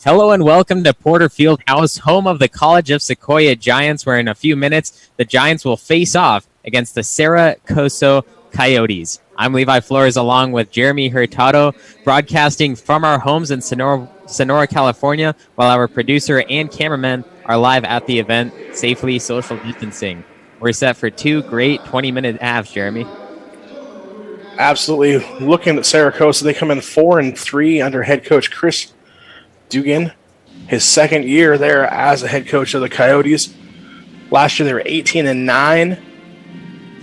Hello and welcome to Porter Fieldhouse, home of the College of Sequoia Giants, where in a few minutes, the Giants will face off against the Cerro Coso Coyotes. I'm Levi Flores along with Jeremy Hurtado, broadcasting from our homes in Sonora, California, while our producer and cameraman are live at the event, safely social distancing. We're set for two great 20-minute halves, Jeremy. Absolutely. Looking at Cerro Coso, they come in 4-3 under head coach Chris Dugan, his second year there as a head coach of the Coyotes. Last year they were 18-9,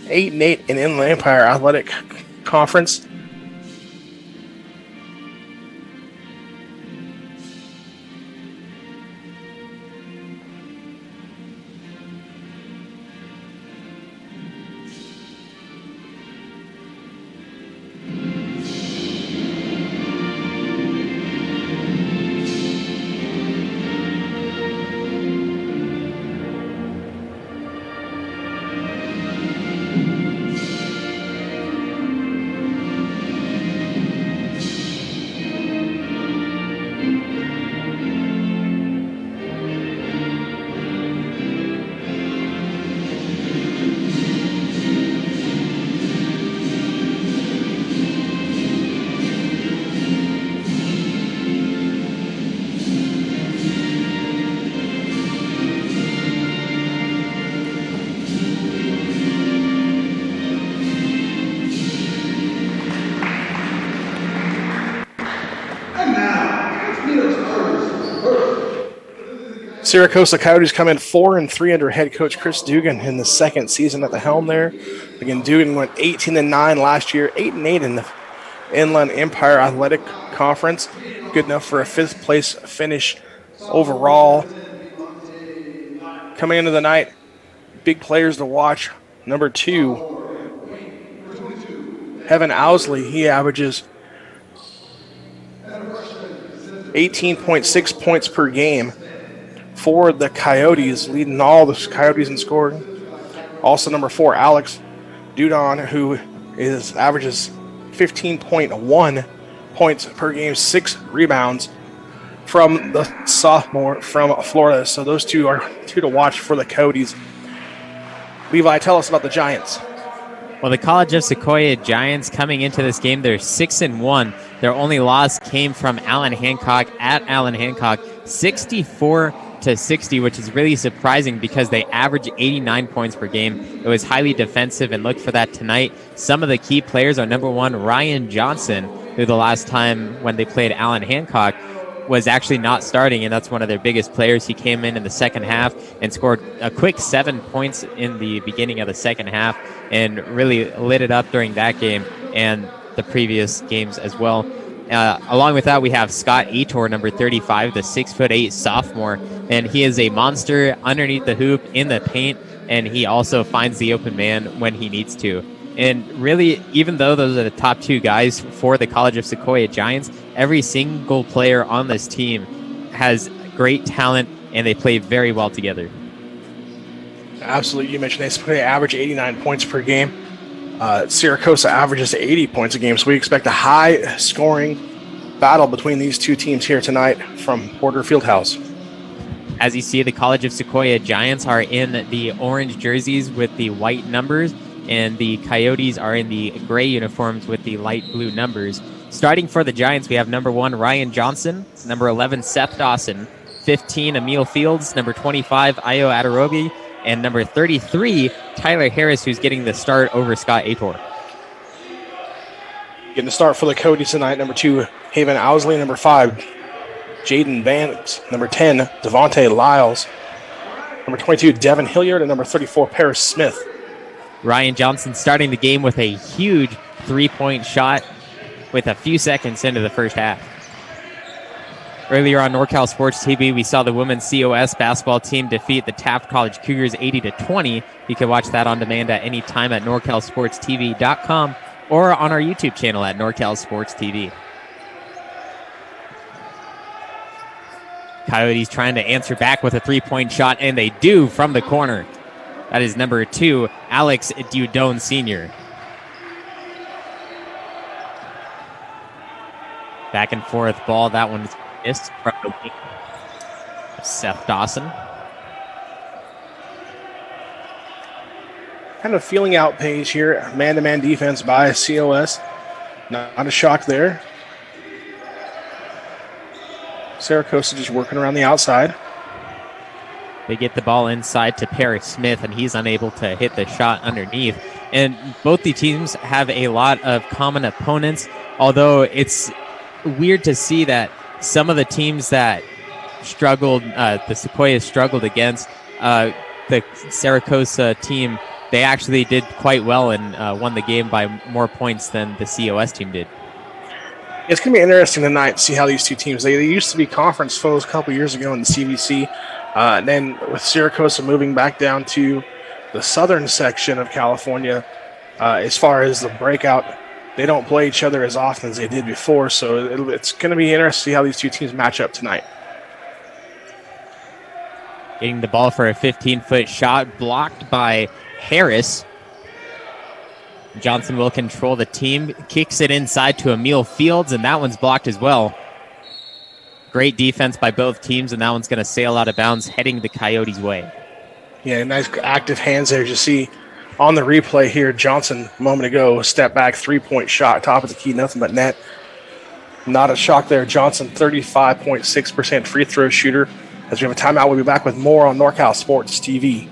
8-8 in Inland Empire Athletic Conference. Cerro Coso Coyotes come in 4-3 under head coach Chris Dugan in the second season at the helm there. Again, Dugan went 18-9 last year, 8-8 in the Inland Empire Athletic Conference. Good enough for a fifth place finish overall. Coming into the night, big players to watch. Number 2, Heaven Owsley. He averages 18.6 points per game for the Coyotes, leading all the Coyotes in scoring. Also number 4, Alex Dudon, who averages 15.1 points per game, 6 rebounds from the sophomore from Florida. So those two are two to watch for the Coyotes. Levi, tell us about the Giants. Well, the College of Sequoia Giants coming into this game, they're 6-1. Their only loss came from Allen Hancock at Allen Hancock, 64-60, which is really surprising because they average 89 points per game. It was highly defensive, and look for that tonight. Some of the key players are number 1, Ryan Johnson, who the last time when they played Allen Hancock was actually not starting, and that's one of their biggest players. He came in the second half and scored a quick 7 points in the beginning of the second half and really lit it up during that game and the previous games as well. Along with that, we have Scott Ator, number 35, the 6'8" sophomore, and he is a monster underneath the hoop in the paint, and he also finds the open man when he needs to. And really, even though those are the top two guys for the College of Sequoia Giants, every single player on this team has great talent, and they play very well together. Absolutely. You mentioned they average 89 points per game. Cerro Coso averages 80 points a game, so we expect a high-scoring battle between these two teams here tonight from Porter Fieldhouse. As you see, the College of Sequoia Giants are in the orange jerseys with the white numbers, and the Coyotes are in the gray uniforms with the light blue numbers. Starting for the Giants, we have number 1, Ryan Johnson, number 11, Seth Dawson, 15, Emil Fields, number 25, Ayo Adarobi, and number 33, Tyler Harris, who's getting the start over Scott Ator. Getting the start for the Coyotes tonight, number 2, Haven Owsley, number 5, Jaden Vance, number 10, Devontae Lyles, number 22, Devin Hilliard, and number 34, Paris Smith. Ryan Johnson starting the game with a huge three-point shot with a few seconds into the first half. Earlier on NorCal Sports TV, we saw the women's COS basketball team defeat the Taft College Cougars 80-20. You can watch that on demand at any time at NorCalSportsTV.com or on our YouTube channel at NorCal Sports TV. Coyotes trying to answer back with a three-point shot, and they do from the corner. That is number 2, Alex Dudone Sr. Back and forth ball. That one's missed from the wing. Seth Dawson. Kind of feeling out page here. Man-to-man defense by COS. Not a shock there. Cerro Coso just working around the outside. They get the ball inside to Paris Smith, and he's unable to hit the shot underneath. And both the teams have a lot of common opponents, although it's weird to see that some of the teams that struggled, the Sequoias struggled against, the Cerro Coso team, they actually did quite well and won the game by more points than the COS team did. It's going to be interesting tonight to see how these two teams, they used to be conference foes a couple years ago in the CVC. And then with Cerro Coso moving back down to the southern section of California, as far as the breakout, they don't play each other as often as they did before. So it's going to be interesting to see how these two teams match up tonight. Getting the ball for a 15-foot shot blocked by Harris. Johnson will control the team, kicks it inside to Emil Fields, and that one's blocked as well. Great defense by both teams, and that one's going to sail out of bounds, heading the Coyotes' way. Yeah, nice active hands there. As you see on the replay here, Johnson a moment ago, step back, three-point shot, top of the key, nothing but net. Not a shock there. Johnson, 35.6% free throw shooter. As we have a timeout, we'll be back with more on NorCal Sports TV.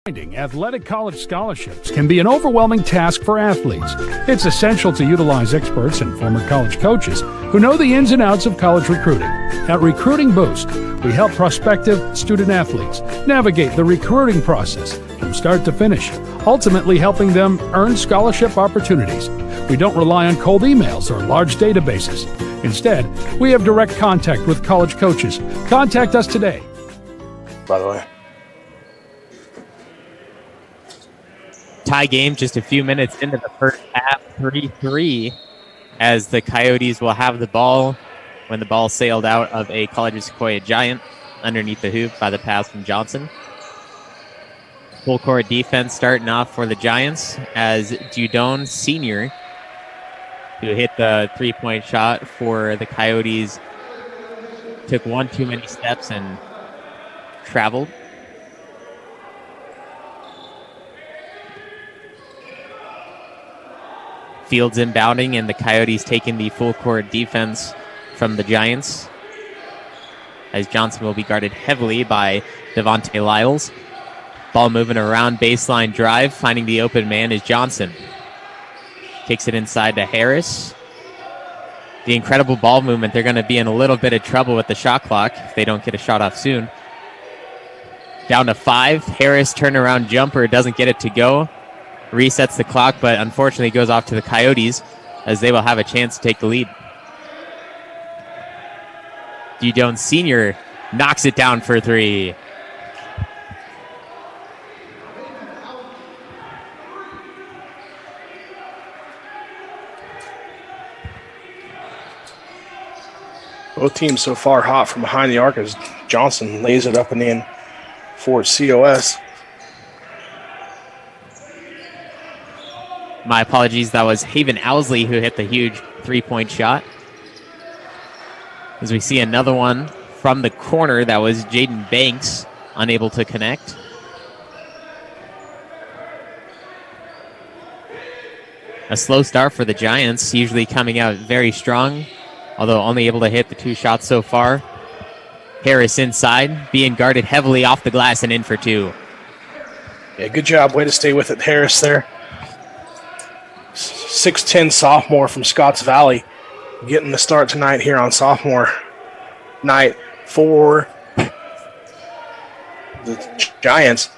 Finding athletic college scholarships can be an overwhelming task for athletes. It's essential to utilize experts and former college coaches who know the ins and outs of college recruiting. At Recruiting Boost, we help prospective student athletes navigate the recruiting process from start to finish, ultimately helping them earn scholarship opportunities. We don't rely on cold emails or large databases. Instead, we have direct contact with college coaches. Contact us today. By the way. Tie game just a few minutes into the first half, 3-3, as the Coyotes will have the ball when the ball sailed out of a College of Sequoia Giant underneath the hoop by the pass from Johnson. Full court defense starting off for the Giants as Dudone Sr., who hit the three-point shot for the Coyotes, took one too many steps and traveled. Fields inbounding, and the Coyotes taking the full court defense from the Giants, as Johnson will be guarded heavily by Devontae Lyles. Ball moving around, baseline drive, finding the open man is Johnson. Kicks it inside to Harris. The incredible ball movement, they're going to be in a little bit of trouble with the shot clock if they don't get a shot off soon. Down to 5, Harris turnaround jumper, doesn't get it to go. Resets the clock, but unfortunately goes off to the Coyotes as they will have a chance to take the lead. Dudone Sr. knocks it down for three. Both teams so far hot from behind the arc as Johnson lays it up and in for COS. My apologies, that was Haven Owsley who hit the huge three-point shot. As we see another one from the corner, that was Jaden Banks, unable to connect. A slow start for the Giants, usually coming out very strong, although only able to hit the 2 shots so far. Harris inside, being guarded heavily off the glass and in for 2. Yeah, good job. Way to stay with it, Harris there. 6'10 sophomore from Scotts Valley getting the start tonight here on sophomore night for the Giants.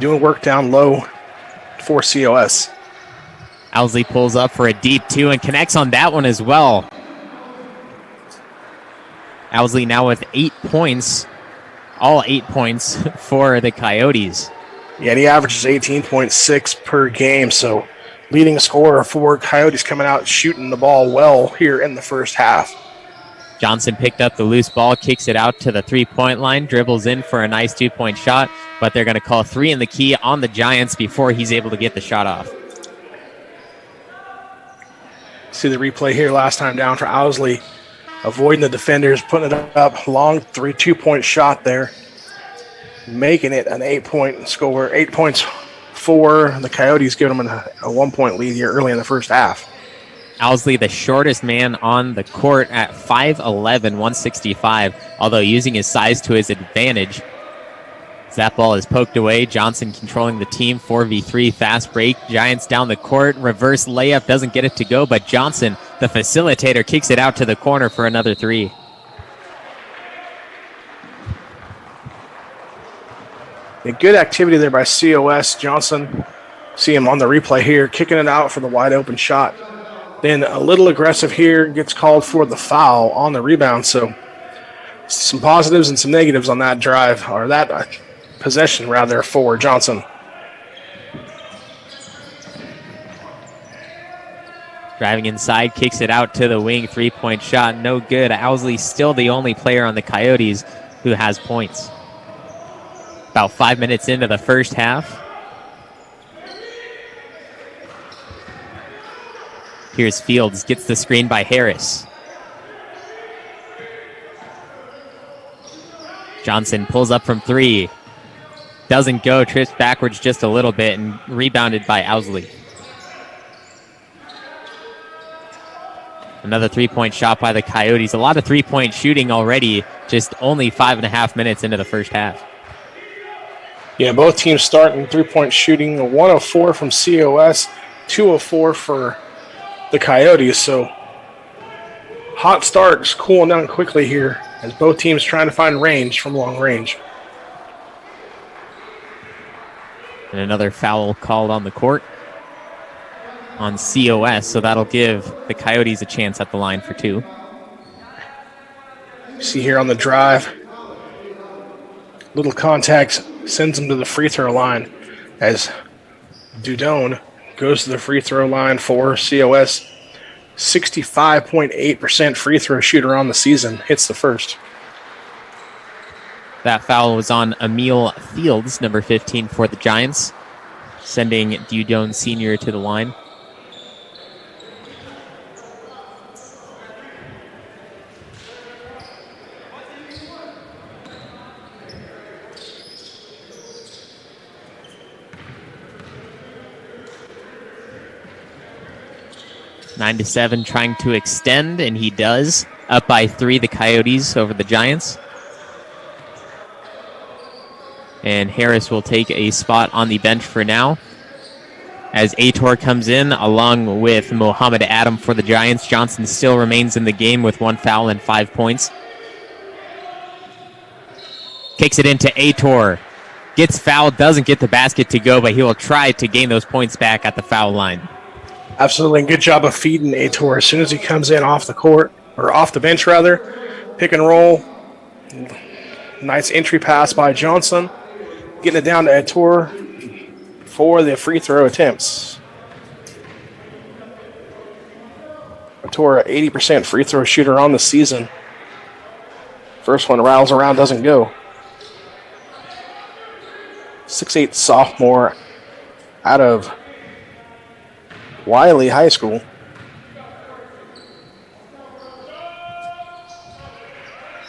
Doing work down low for COS. Owsley pulls up for a deep 2 and connects on that one as well. Owsley now with 8 points, all 8 points for the Coyotes. Yeah, and he averages 18.6 per game, so leading scorer for Coyotes coming out shooting the ball well here in the first half. Johnson picked up the loose ball, kicks it out to the three-point line, dribbles in for a nice 2-point shot, but they're going to call 3 in the key on the Giants before he's able to get the shot off. See the replay here last time down for Owsley. Avoiding the defenders, putting it up, long 2-point shot there. Making it an 8-point score, 8 points for the Coyotes, giving them a 1-point lead here early in the first half. Owsley, the shortest man on the court at 5'11", 165, although using his size to his advantage. As that ball is poked away, Johnson controlling the team, 4v3, fast break. Giants down the court, reverse layup, doesn't get it to go, but Johnson, the facilitator, kicks it out to the corner for another 3. A good activity there by COS. Johnson, see him on the replay here, kicking it out for the wide open shot. Then a little aggressive here, gets called for the foul on the rebound. So some positives and some negatives on that drive, or that possession rather, for Johnson. Driving inside, kicks it out to the wing, 3-point shot, no good. Owsley still the only player on the Coyotes who has points. About 5 minutes into the first half. Here's Fields, gets the screen by Harris. Johnson pulls up from 3. Doesn't go, trips backwards just a little bit and rebounded by Owsley. Another 3-point shot by the Coyotes. A lot of 3-point shooting already, just only 5.5 minutes into the first half. Yeah, both teams starting 3-point shooting. 104 from COS, 204 for the Coyotes. So hot starts, cooling down quickly here as both teams trying to find range from long range. And another foul called on the court on COS, so that'll give the Coyotes a chance at the line for 2. See here on the drive, little contact sends him to the free throw line as Dudone goes to the free throw line for COS. 65.8% free throw shooter on the season, hits the first. That foul was on Emil Fields, number 15 for the Giants, sending Dudone Sr. to the line. Nine to 7, trying to extend, and he does. Up by 3, the Coyotes over the Giants. And Harris will take a spot on the bench for now. As Ator comes in, along with Mohamed Adam for the Giants. Johnson still remains in the game with 1 foul and 5 points. Kicks it into Ator. Gets fouled, doesn't get the basket to go, but he will try to gain those points back at the foul line. Absolutely. Good job of feeding Ator as soon as he comes in off the court, or off the bench rather. Pick and roll. Nice entry pass by Johnson. Getting it down to Ettore for the free throw attempts. Ettore, 80% free throw shooter on the season. First one rattles around, doesn't go. 6'8" sophomore out of Wiley High School.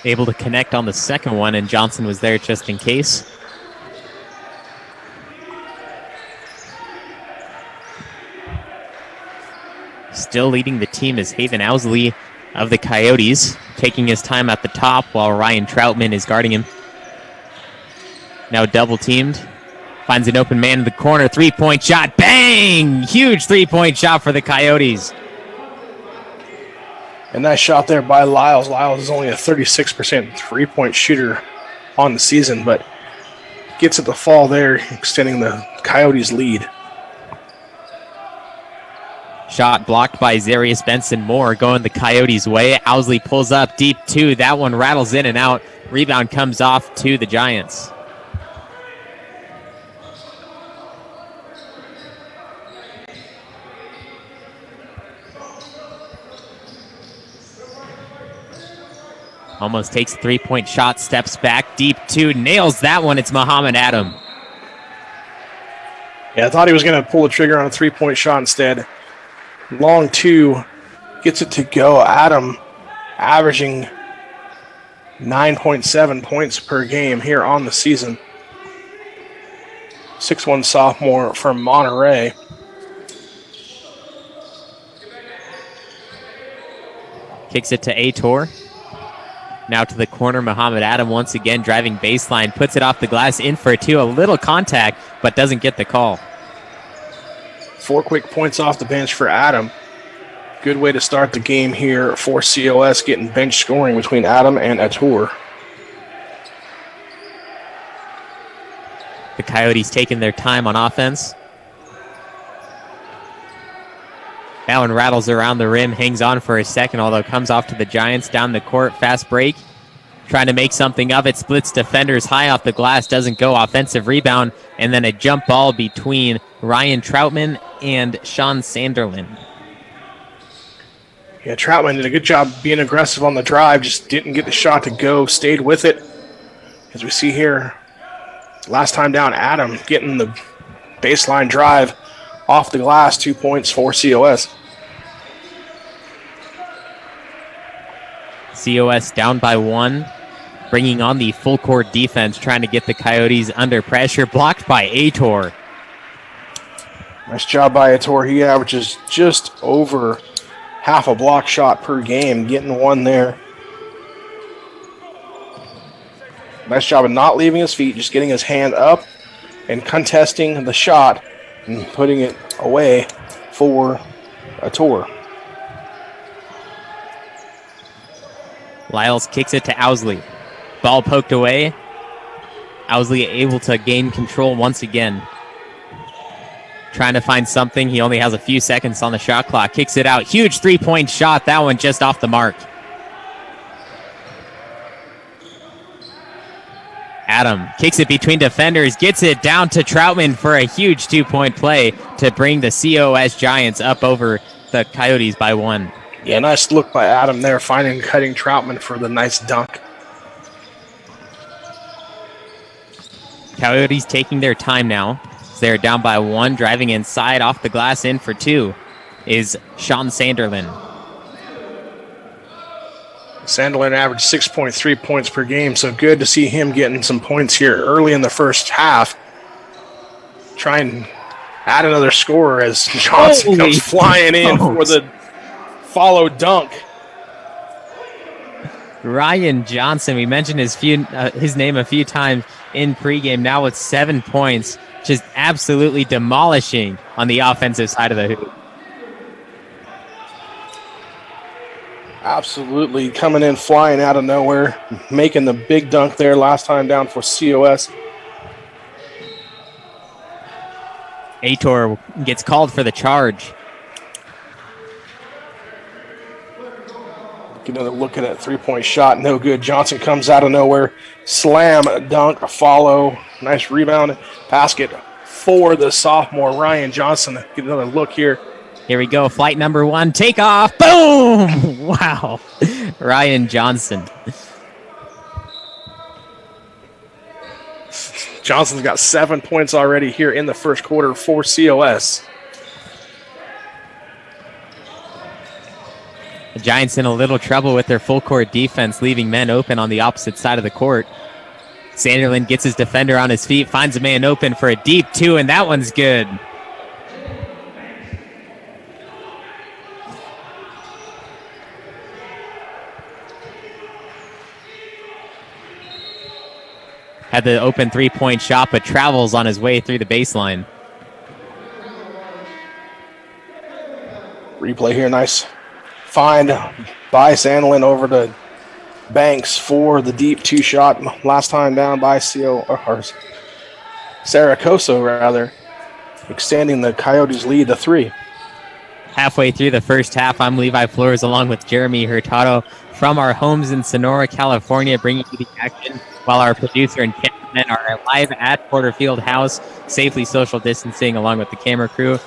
Able to connect on the second one, and Johnson was there just in case. Still leading the team is Haven Owsley of the Coyotes, taking his time at the top while Ryan Troutman is guarding him. Now double teamed. Finds an open man in the corner. 3-point shot. Bang! Huge 3-point shot for the Coyotes. A nice shot there by Lyles. Lyles is only a 36% three-point shooter on the season, but gets it to fall there, extending the Coyotes' lead. Shot blocked by Zarius Benson-Moore, going the Coyotes' way. Owsley pulls up deep two. That one rattles in and out. Rebound comes off to the Giants. Almost takes a 3-point shot, steps back, deep two, nails that one. It's Muhammad Adam. Yeah, I thought he was going to pull the trigger on a 3-point shot instead. Long two, gets it to go. Adam averaging 9.7 points per game here on the season. 6'1" sophomore from Monterey. Kicks it to Ettore. Now to the corner, Muhammad Adam once again driving baseline, puts it off the glass, in for two, a little contact, but doesn't get the call. 4 quick points off the bench for Adam. Good way to start the game here for COS, getting bench scoring between Adam and Ettore. The Coyotes taking their time on offense. That one rattles around the rim, hangs on for a second, although comes off to the Giants down the court. Fast break. Trying to make something of it. Splits defenders high off the glass. Doesn't go. Offensive rebound. And then a jump ball between Ryan Troutman and Sean Sanderlin. Yeah, Troutman did a good job being aggressive on the drive. Just didn't get the shot to go. Stayed with it. As we see here, last time down, Adam getting the baseline drive off the glass. 2 points for COS. COS down by one, bringing on the full court defense, trying to get the Coyotes under pressure. Blocked by Ettore. Nice job by Ettore. He averages just over half a block shot per game, getting one there. Nice job of not leaving his feet, just getting his hand up and contesting the shot and putting it away for Ettore. Lyles kicks it to Owsley. Ball poked away. Owsley able to gain control once again. Trying to find something. He only has a few seconds on the shot clock. Kicks it out. Huge 3-point shot. That one just off the mark. Adam kicks it between defenders. Gets it down to Troutman for a huge 2-point play to bring the COS Giants up over the Coyotes by one. Yeah, nice look by Adam there, finding cutting Troutman for the nice dunk. Coyotes taking their time now. They're down by one, driving inside, off the glass, in for two is Sean Sanderlin. Sanderlin averaged 6.3 points per game, so good to see him getting some points here early in the first half. Try and add another scorer as Johnson comes flying in for the follow dunk. Ryan Johnson, we mentioned his name a few times in pregame. Now with 7 points, just absolutely demolishing on the offensive side of the hoop. Absolutely coming in flying out of nowhere, making the big dunk there last time down for COS. Ettore gets called for the charge. Get another look at that three-point shot. No good. Johnson comes out of nowhere. Slam, dunk, follow. Nice rebound. Basket for the sophomore, Ryan Johnson. Get another look here. Here we go. Flight number 1. Take off. Boom! Wow. Ryan Johnson. Johnson's got 7 points already here in the first quarter for COS. The Giants in a little trouble with their full court defense, leaving men open on the opposite side of the court. Sanderlin gets his defender on his feet, finds a man open for a deep 2, and that one's good. Had the open 3-point shot, but travels on his way through the baseline. Replay here, nice find by Sanderlin over to Banks for the deep 2 shot. Last time down by Cerro Coso, rather, extending the Coyotes' lead to 3. Halfway through the first half, I'm Levi Flores along with Jeremy Hurtado from our homes in Sonora, California, bringing you the action while our producer and cameramen are live at Porterfield House, safely social distancing along with the camera crew.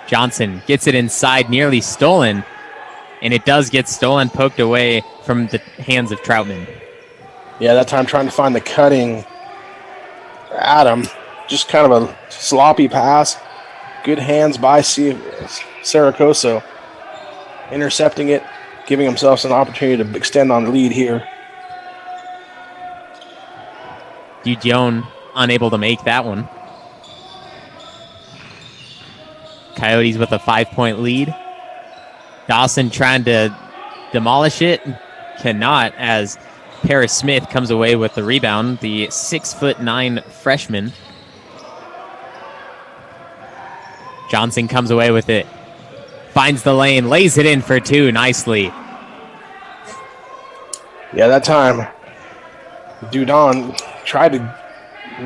Johnson gets it inside, nearly stolen, and it does get stolen, poked away from the hands of Troutman. Yeah, that time trying to find the cutting Adam. Just kind of a sloppy pass. Good hands by Cerro Coso. Intercepting it, giving himself an opportunity to extend on the lead here. Dijon unable to make that one. Coyotes with a 5-point lead. Dawson trying to demolish it. Cannot, as Paris Smith comes away with the rebound, the 6'9" freshman. Johnson comes away with it. Finds the lane, lays it in for 2 nicely. Yeah, that time Dudon tried to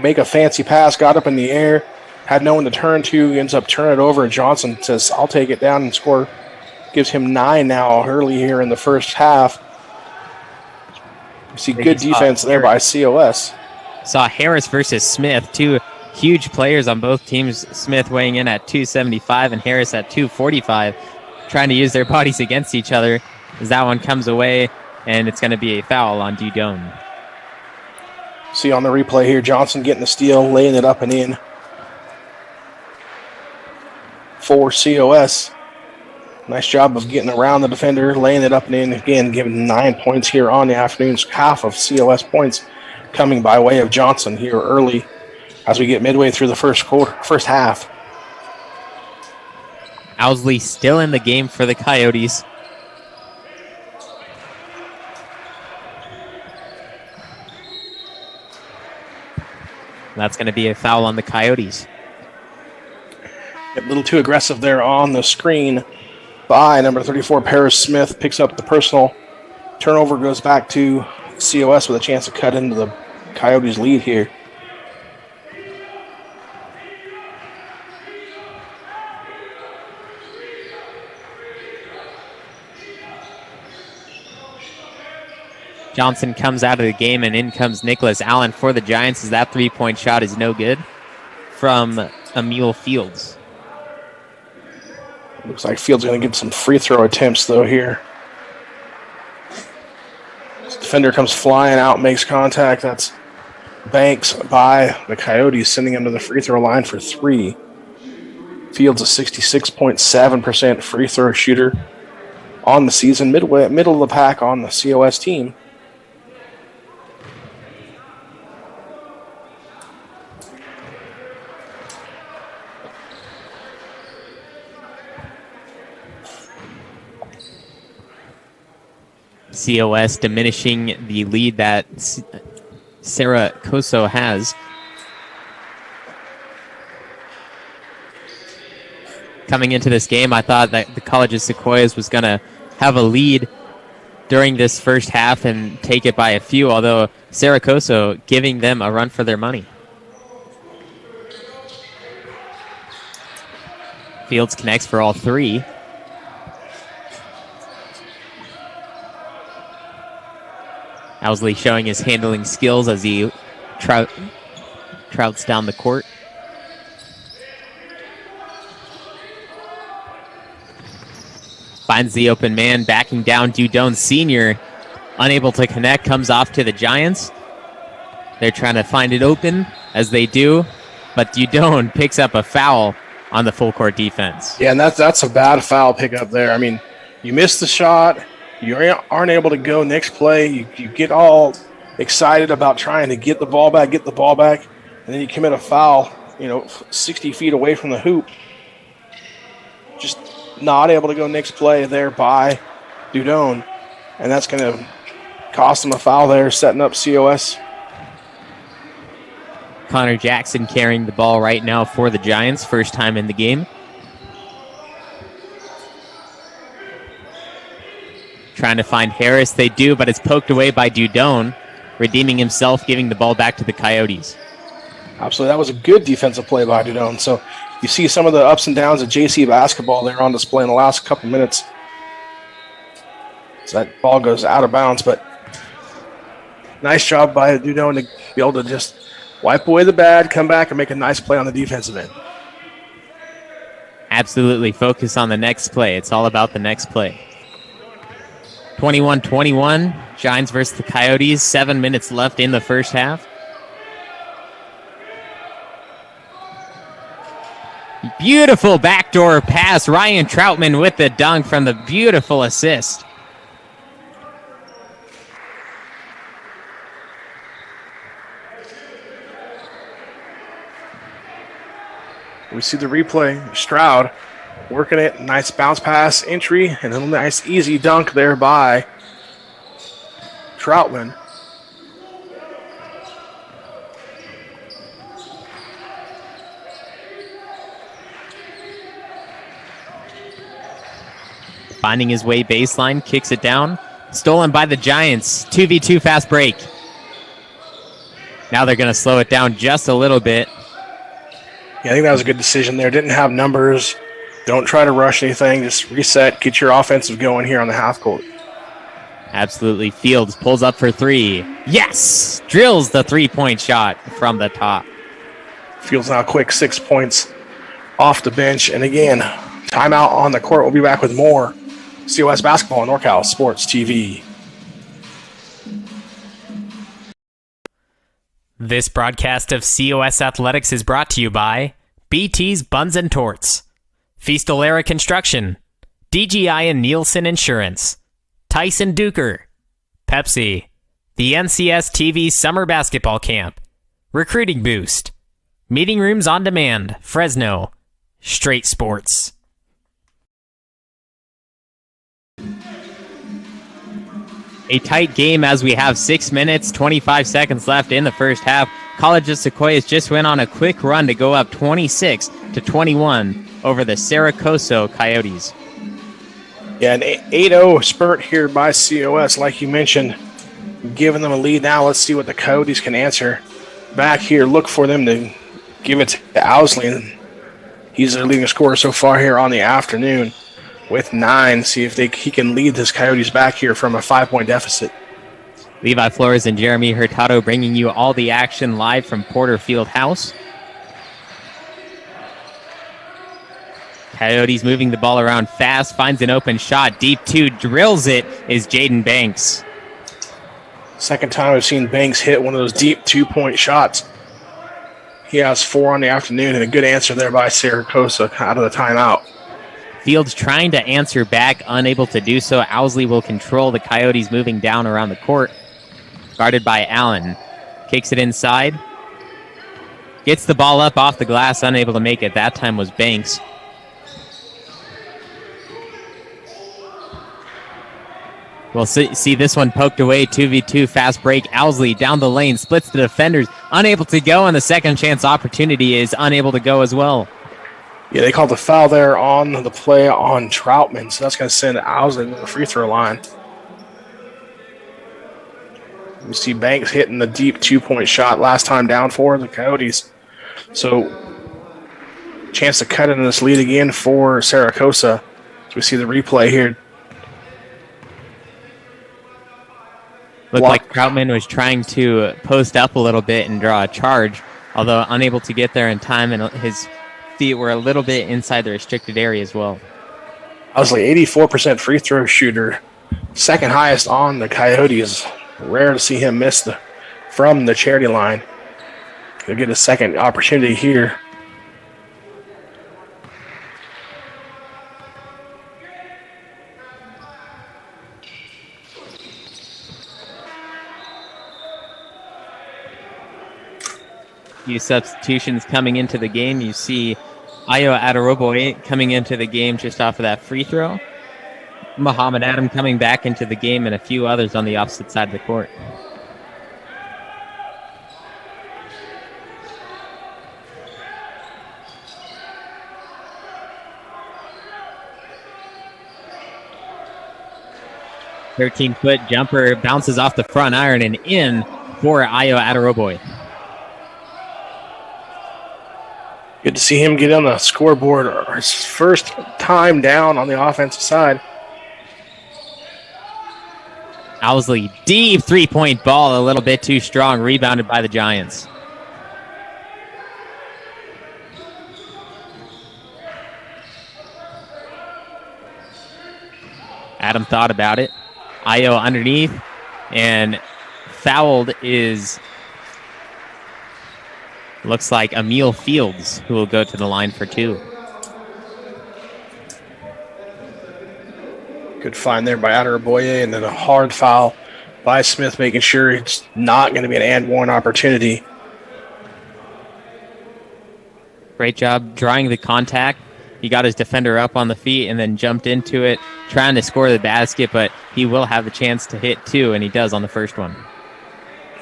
make a fancy pass, got up in the air, had no one to turn to, ends up turning it over, and Johnson says, I'll take it down and score. Gives him 9 now early here in the first half. You see good defense there by COS. Saw Harris versus Smith, 2 huge players on both teams. Smith weighing in at 275 and Harris at 245, trying to use their bodies against each other as that one comes away, and it's going to be a foul on Dudon. See on the replay here, Johnson getting the steal, laying it up and in for COS. Nice job of getting around the defender, laying it up and in. Again, giving 9 points here on the afternoon's half of COS points coming by way of Johnson here early as we get midway through the first half. Owsley still in the game for the Coyotes. That's going to be a foul on the Coyotes. A little too aggressive there on the screen by number 34, Paris Smith. Picks up the personal. Turnover goes back to COS with a chance to cut into the Coyotes' lead here. Johnson comes out of the game, and in comes Nicholas Allen for the Giants as that 3-point shot is no good from Emil Fields. Looks like Fields going to get some free throw attempts, though, here. This defender comes flying out, makes contact. That's Banks by the Coyotes, sending him to the free throw line for 3. Fields a 66.7% free throw shooter on the season, middle of the pack on the COS team. COS diminishing the lead that Cerro Coso has. Coming into this game, I thought that the College of Sequoias was going to have a lead during this first half and take it by a few, although Cerro Coso giving them a run for their money. Fields connects for all three. Owsley showing his handling skills as he trouts down the court. Finds the open man, backing down. Dudone Sr. unable to connect, comes off to the Giants. They're trying to find it open, as they do, but Dudone picks up a foul on the full court defense. Yeah, and that's a bad foul pickup there. I mean, you missed the shot. You aren't able to go next play. You get all excited about trying to get the ball back, and then you commit a foul, 60 feet away from the hoop. Just not able to go next play there by Dudone, and that's going to cost him a foul there, setting up COS. Connor Jackson carrying the ball right now for the Giants, first time in the game. Trying to find Harris. They do, but it's poked away by Dudone, redeeming himself, giving the ball back to the Coyotes. Absolutely. That was a good defensive play by Dudone. So you see some of the ups and downs of JC basketball there on display in the last couple minutes. So that ball goes out of bounds, but nice job by Dudone to be able to just wipe away the bad, come back, and make a nice play on the defensive end. Absolutely. Focus on the next play. It's all about the next play. 21-21, Giants versus the Coyotes. 7 minutes left in the first half. Beautiful backdoor pass. Ryan Troutman with the dunk from the beautiful assist. We see the replay. Stroud working it. Nice bounce pass entry and a nice easy dunk there by Troutman. Finding his way baseline, kicks it down. Stolen by the Giants. 2v2 fast break. Now they're going to slow it down just a little bit. Yeah, I think that was a good decision there. Didn't have numbers. Don't try to rush anything. Just reset. Get your offensive going here on the half court. Absolutely. Fields pulls up for three. Yes! Drills the three-point shot from the top. Fields now quick, 6 points off the bench. And again, timeout on the court. We'll be back with more COS basketball on NorCal Sports TV. This broadcast of COS Athletics is brought to you by BT's Buns and Torts, Feastal Era Construction, DGI and Nielsen Insurance, Tyson Duker, Pepsi, the NCS TV Summer Basketball Camp, Recruiting Boost, Meeting Rooms on Demand, Fresno, Straight Sports. A tight game as we have 6 minutes, 25 seconds left in the first half. College of Sequoias just went on a quick run to go up 26-21 over the Cerro Coso Coyotes. Yeah, an 8-0 spurt here by COS, like you mentioned, giving them a lead. Now let's see what the Coyotes can answer back here. Look for them to give it to Owsley. He's their leading scorer so far here on the afternoon with 9. See if he can lead this Coyotes back here from a 5-point deficit. Levi Flores and Jeremy Hurtado bringing you all the action live from Porter Field House. Coyotes moving the ball around fast, finds an open shot, deep two, drills it, is Jaden Banks. Second time I've seen Banks hit one of those deep 2-point shots. He has 4 on the afternoon, and a good answer there by Cerro Coso out of the timeout. Fields trying to answer back, unable to do so. Owsley will control the Coyotes moving down around the court. Guarded by Allen. Kicks it inside. Gets the ball up off the glass, unable to make it. That time was Banks. We'll see this one poked away. 2v2 fast break. Owsley down the lane, splits the defenders. Unable to go, and the second chance opportunity is unable to go as well. Yeah, they called the foul there on the play on Troutman, so that's going to send Owsley to the free throw line. You see Banks hitting the deep 2-point shot last time down for the Coyotes. So, chance to cut into this lead again for Cerro Coso. As we see the replay here. Looked like Troutman was trying to post up a little bit and draw a charge, although unable to get there in time, and his feet were a little bit inside the restricted area as well. Owsley, 84% free throw shooter, second highest on the Coyotes. Rare to see him miss from the charity line. He'll get a second opportunity here. Few substitutions coming into the game. You see Ayo Adaroboy coming into the game just off of that free throw. Muhammad Adam coming back into the game, and a few others on the opposite side of the court. "13-foot jumper bounces off the front iron and in for Ayo Adaroboy." Good to see him get on the scoreboard. His first time down on the offensive side. Owsley, deep three-point ball, a little bit too strong, rebounded by the Giants. Adam thought about it. Ayo underneath, and fouled is, looks like Emil Fields, who will go to the line for two. Good find there by Adaraboye, and then a hard foul by Smith, making sure it's not going to be an and one opportunity. Great job drawing the contact. He got his defender up on the feet and then jumped into it, trying to score the basket, but he will have the chance to hit two, and he does on the first one.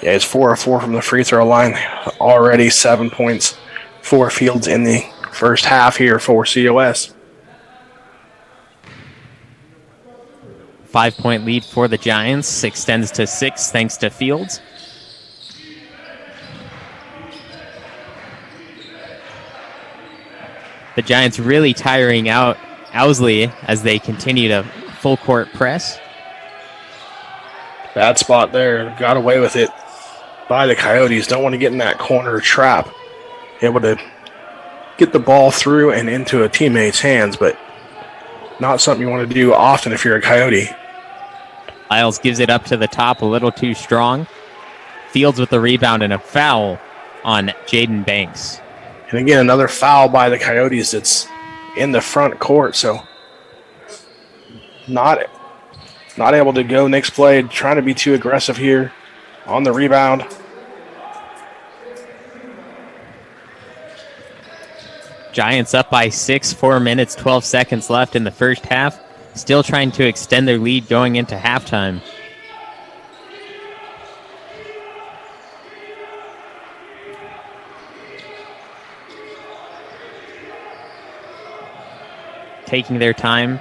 Yeah, it's 4 of 4 from the free throw line. Already 7 points for Fields in the first half here for COS. 5-point lead for the Giants. Extends to 6 thanks to Fields. The Giants really tiring out Owsley as they continue to full court press. Bad spot there. Got away with it by the Coyotes. Don't want to get in that corner trap. Able to get the ball through and into a teammate's hands, but not something you want to do often if you're a Coyote. Lyles gives it up to the top, a little too strong. Fields with the rebound and a foul on Jaden Banks. And again, another foul by the Coyotes that's in the front court, so not able to go next play, trying to be too aggressive here on the rebound. Giants up by 6, 4 minutes, 12 seconds left in the first half. Still trying to extend their lead going into halftime. Taking their time.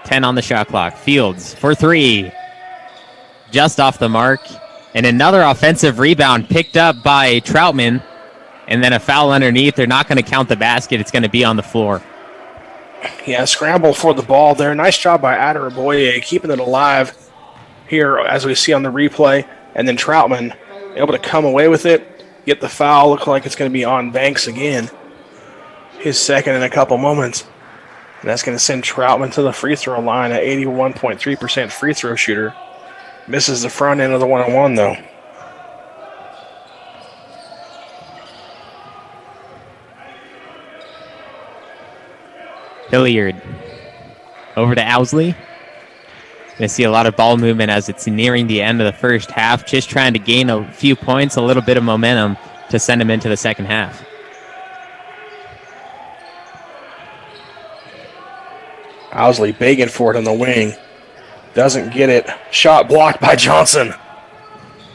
10 on the shot clock. Fields for 3. Just off the mark. And another offensive rebound picked up by Troutman. And then a foul underneath. They're not going to count the basket. It's going to be on the floor. Yeah, scramble for the ball there. Nice job by Adaraboye keeping it alive here as we see on the replay. And then Troutman able to come away with it, get the foul. Look like it's going to be on Banks again. His second in a couple moments. And that's going to send Troutman to the free throw line at 81.3% free throw shooter. Misses the front end of the one-on-one, though. Hilliard over to Owsley. Going to see a lot of ball movement as it's nearing the end of the first half. Just trying to gain a few points, a little bit of momentum to send him into the second half. Owsley begging for it on the wing. Doesn't get it. Shot blocked by Johnson.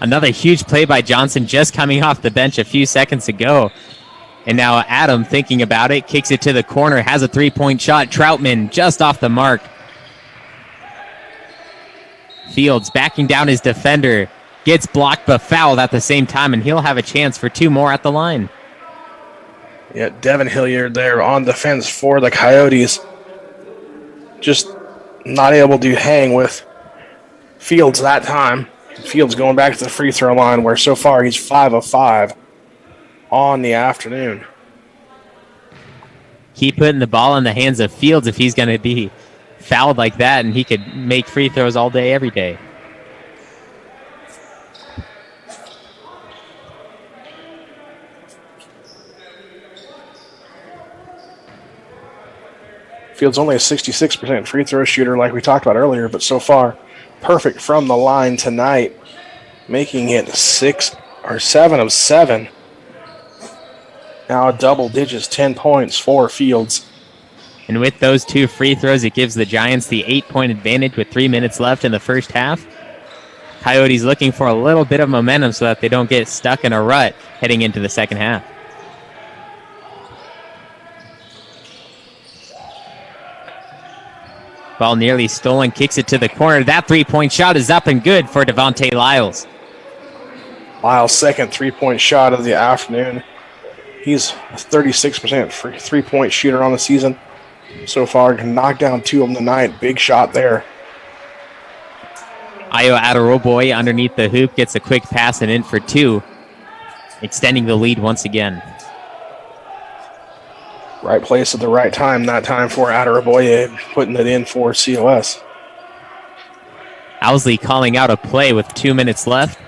Another huge play by Johnson just coming off the bench a few seconds ago. And now Adam thinking about it, kicks it to the corner, has a three-point shot. Troutman just off the mark. Fields backing down his defender, gets blocked but fouled at the same time, and he'll have a chance for 2 more at the line. Yeah, Devin Hilliard there on defense for the Coyotes. Just not able to hang with Fields that time. Fields going back to the free throw line, where so far he's 5 of 5 on the afternoon. Keep putting the ball in the hands of Fields if he's going to be fouled like that, and he could make free throws all day, every day. Fields only a 66% free throw shooter like we talked about earlier, but so far perfect from the line tonight, making it 7 of 7. Now double digits, 10 points for Fields. And with those 2 free throws, it gives the Giants the 8-point advantage with 3 minutes left in the first half. Coyotes looking for a little bit of momentum so that they don't get stuck in a rut heading into the second half. Ball nearly stolen, kicks it to the corner. That 3-point shot is up and good for Devontae Lyles. Lyles' second 3-point shot of the afternoon. He's a 36% free 3-point shooter on the season so far. Can knock down 2 of them tonight. Big shot there. Ayo Aderoboy underneath the hoop gets a quick pass and in for 2, extending the lead once again. Right place at the right time, that time for Aderoboye, putting it in for COS. Owsley calling out a play with 2 minutes left.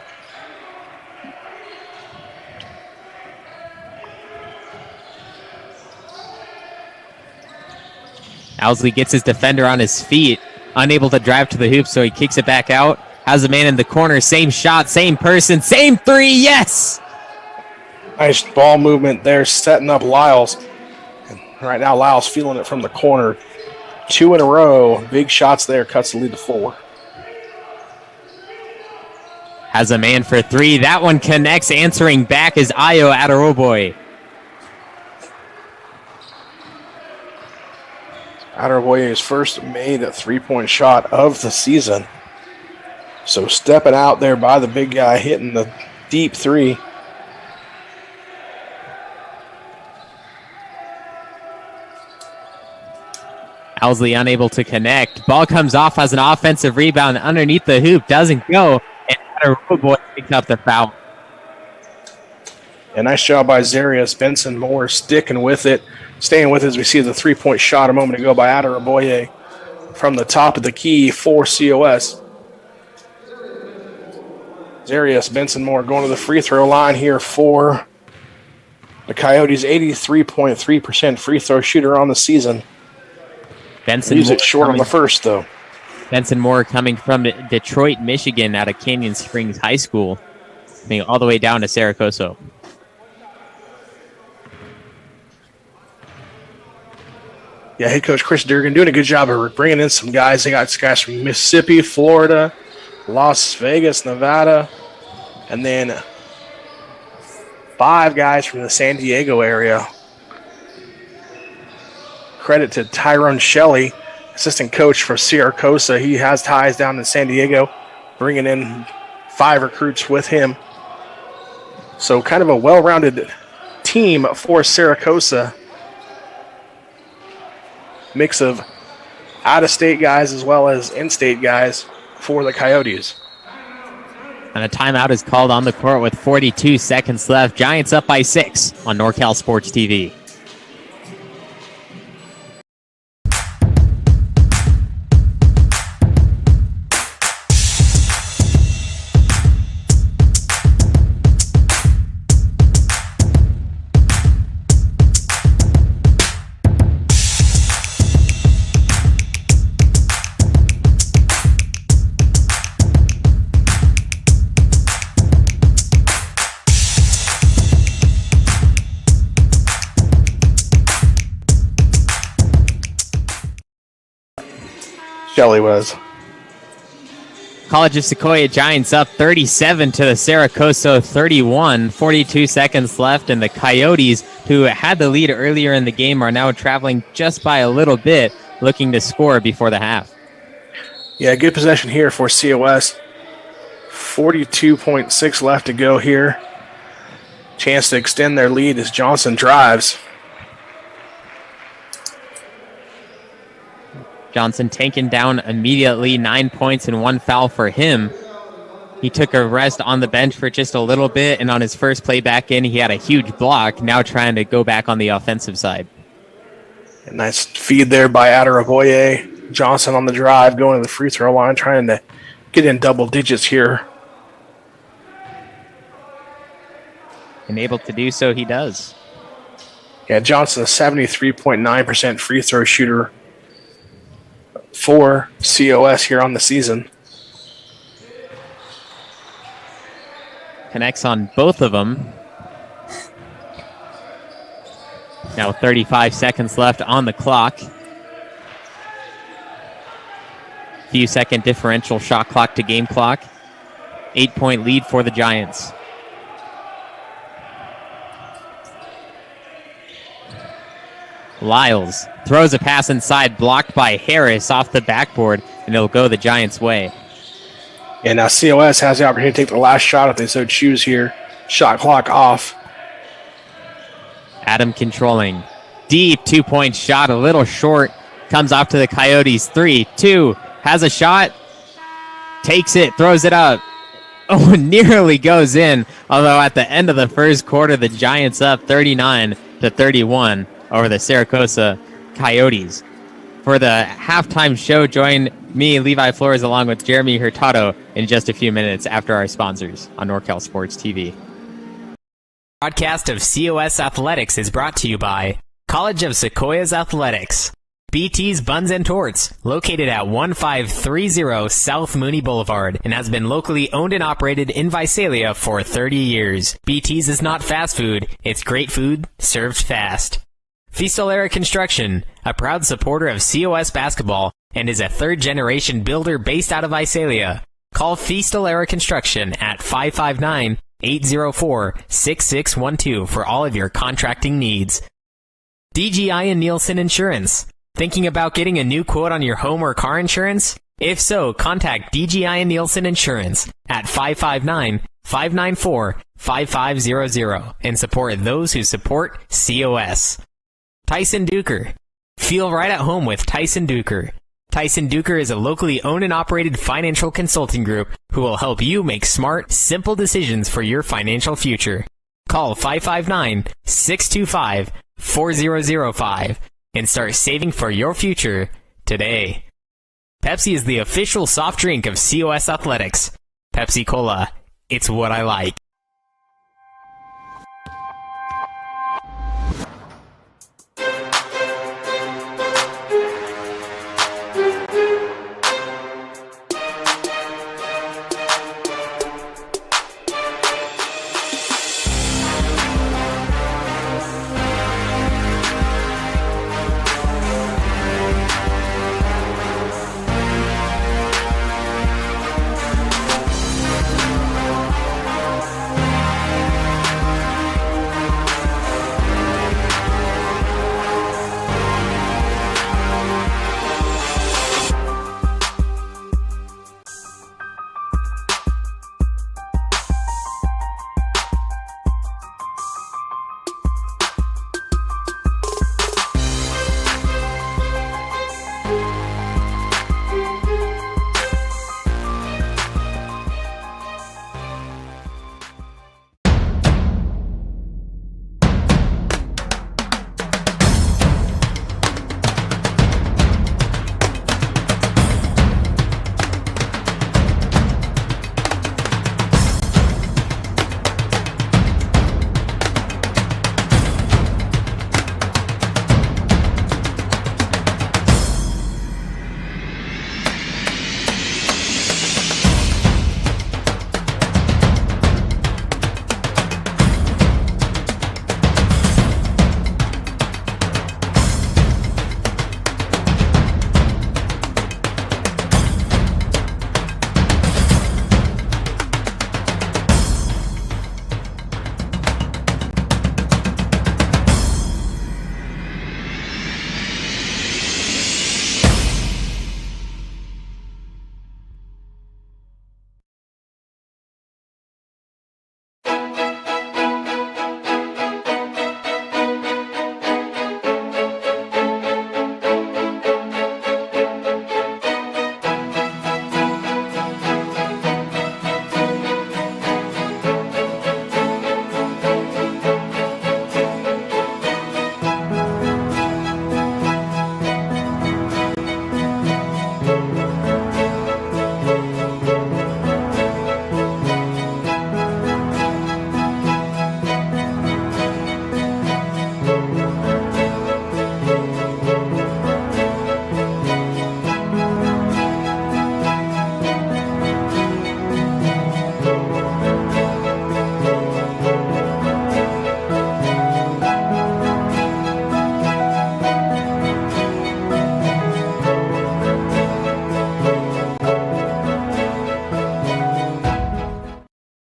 Owsley gets his defender on his feet, unable to drive to the hoop, so he kicks it back out. Has a man in the corner, same shot, same person, same 3, yes! Nice ball movement there, setting up Lyles. Right now, Lyles feeling it from the corner. 2 in a row. Big shots there. Cuts the lead to 4. Has a man for 3. That one connects. Answering back is Ayo Aderoboy. Aderoboye's first made a 3-point shot of the season. So stepping out there by the big guy, hitting the deep 3. Owsley unable to connect. Ball comes off as an offensive rebound underneath the hoop. Doesn't go. And Aderoboy picks up the foul. A nice job by Zarius Benson Moore sticking with it. Staying with it as we see the 3-point shot a moment ago by Aderoboye from the top of the key for COS. Zarius Benson Moore going to the free throw line here for the Coyotes. 83.3% free throw shooter on the season. Benson Use it short on the first, though. Benson Moore coming from Detroit, Michigan, out of Canyon Springs High School, all the way down to Cerro Coso. Yeah, head coach Chris Durgan doing a good job of bringing in some guys. They got guys from Mississippi, Florida, Las Vegas, Nevada, and then 5 guys from the San Diego area. Credit to Tyrone Shelley, assistant coach for Cerro Coso. He has ties down in San Diego, bringing in 5 recruits with him. So kind of a well-rounded team for Cerro Coso. Mix of out-of-state guys as well as in-state guys for the Coyotes. And a timeout is called on the court with 42 seconds left. Giants up by 6 on NorCal Sports TV. Shelley was. College of Sequoia Giants up 37 to the Cerro Coso 31. 42 seconds left, and the Coyotes, who had the lead earlier in the game, are now traveling just by a little bit, looking to score before the half. Yeah, good possession here for COS. 42.6 left to go here. Chance to extend their lead as Johnson drives. Johnson taken down immediately, 9 points and 1 foul for him. He took a rest on the bench for just a little bit, and on his first play back in, he had a huge block, now trying to go back on the offensive side. A nice feed there by Adaraboye. Johnson on the drive, going to the free throw line, trying to get in double digits here. And able to do so, he does. Yeah, Johnson, a 73.9% free throw shooter for COS here on the season. Connects on both of them. Now 35 seconds left on the clock. Few second differential shot clock to game clock. 8-point lead for the Giants. Lyles throws a pass inside, blocked by Harris off the backboard, and it'll go the Giants' way. And now COS has the opportunity to take the last shot if they so choose here. Shot clock off. Adam controlling. Deep 2-point shot, a little short. Comes off to the Coyotes. 3-2. Has a shot. Takes it, throws it up. Oh, nearly goes in. Although at the end of the first quarter, the Giants up 39-31 over the Cerro Coso Coyotes. For the halftime show, join me, Levi Flores, along with Jeremy Hurtado in just a few minutes after our sponsors on NorCal Sports TV. Broadcast of COS Athletics is brought to you by College of Sequoias Athletics. BT's Buns and Torts, located at 1530 South Mooney Boulevard, and has been locally owned and operated in Visalia for 30 years. BT's is not fast food, it's great food served fast. Fistolera Construction, a proud supporter of COS basketball, and is a third-generation builder based out of Visalia. Call Fistolera Construction at 559-804-6612 for all of your contracting needs. DGI and Nielsen Insurance. Thinking about getting a new quote on your home or car insurance? If so, contact DGI and Nielsen Insurance at 559-594-5500 and support those who support COS. Tyson Duker. Feel right at home with Tyson Duker. Tyson Duker is a locally owned and operated financial consulting group who will help you make smart, simple decisions for your financial future. Call 559-625-4005 and start saving for your future today. Pepsi is the official soft drink of COS Athletics. Pepsi Cola. It's what I like.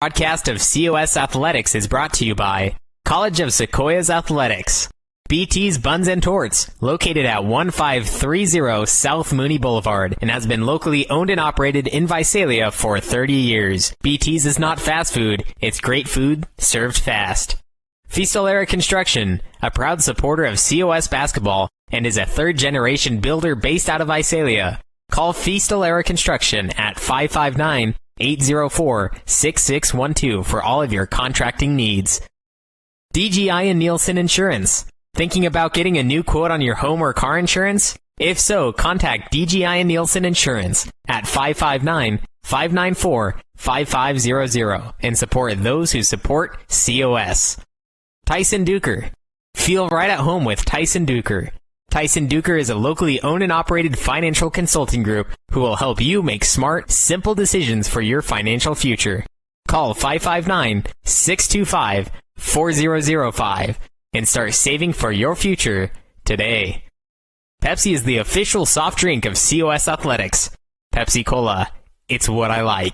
Broadcast of COS Athletics is brought to you by College of Sequoias Athletics. BT's Buns and Torts, located at 1530 South Mooney Boulevard, and has been locally owned and operated in Visalia for 30 years. BT's is not fast food, it's great food served fast. Feastalera Construction, a proud supporter of COS basketball, and is a third-generation builder based out of Visalia. Call Feastalera Construction at 559-804-6612 for all of your contracting needs. DGI and Nielsen Insurance. Thinking about getting a new quote on your home or car insurance? If so, contact DGI and Nielsen Insurance at 559-594-5500 and support those who support COS. Tyson Duker. Feel right at home with Tyson Duker. Tyson Duker is a locally owned and operated financial consulting group who will help you make smart, simple decisions for your financial future. Call 559-625-4005 and start saving for your future today. Pepsi is the official soft drink of COS Athletics. Pepsi Cola, it's what I like.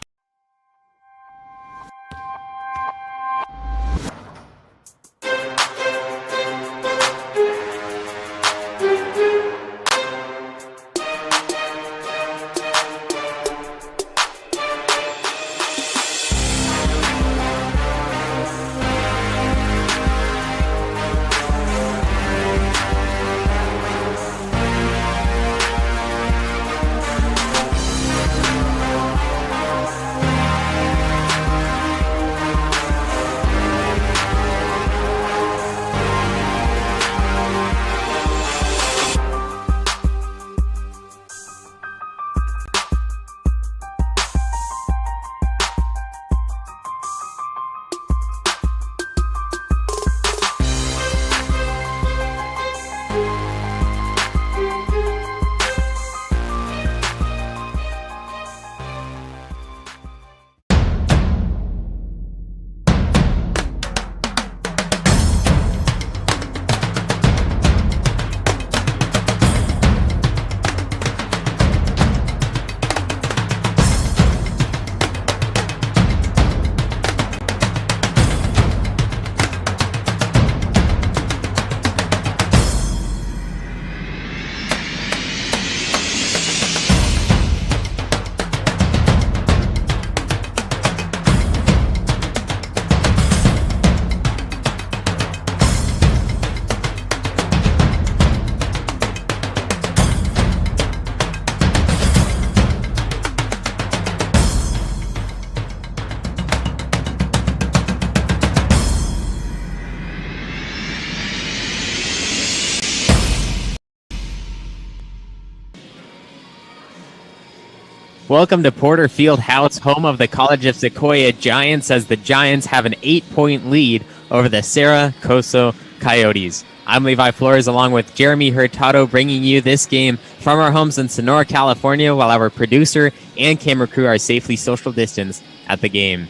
Welcome to Porter Field House, home of the College of Sequoia Giants, as the Giants have an 8-point lead over the Cerro Coso Coyotes. I'm Levi Flores, along with Jeremy Hurtado, bringing you this game from our homes in Sonora, California, while our producer and camera crew are safely social distanced at the game.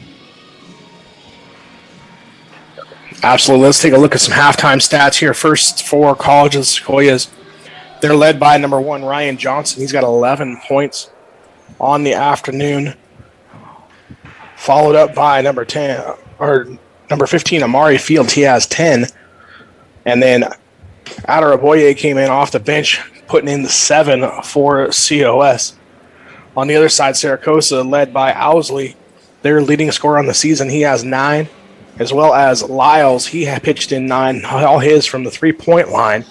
Absolutely. Let's take a look at some halftime stats here. First for College of Sequoias. They're led by number 1, Ryan Johnson. He's got 11 points on the afternoon. Followed up by number 15, Amari Fields. He has 10. And then Adaraboye came in off the bench, putting in the 7 for COS. On the other side, Saracosa, led by Owsley, their leading scorer on the season. He has 9, as well as Lyles. He had pitched in 9, all his from the three-point line.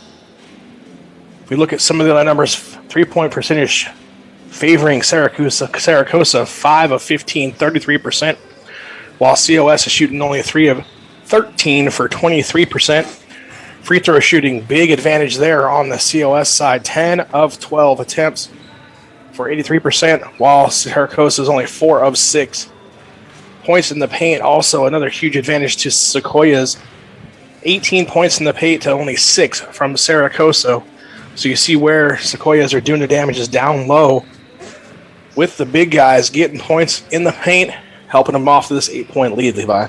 If we look at some of the other numbers, three-point percentage favoring Saracosa, 5 of 15, 33%, while COS is shooting only 3 of 13 for 23%. Free throw shooting, big advantage there on the COS side, 10 of 12 attempts for 83%, while Saracosa is only 4 of 6. Points in the paint, also another huge advantage to Sequoias. 18 points in the paint to only 6 from Saracosa. So you see where Sequoias are doing the damage is down low, with the big guys getting points in the paint, helping them off to this 8-point lead, Levi.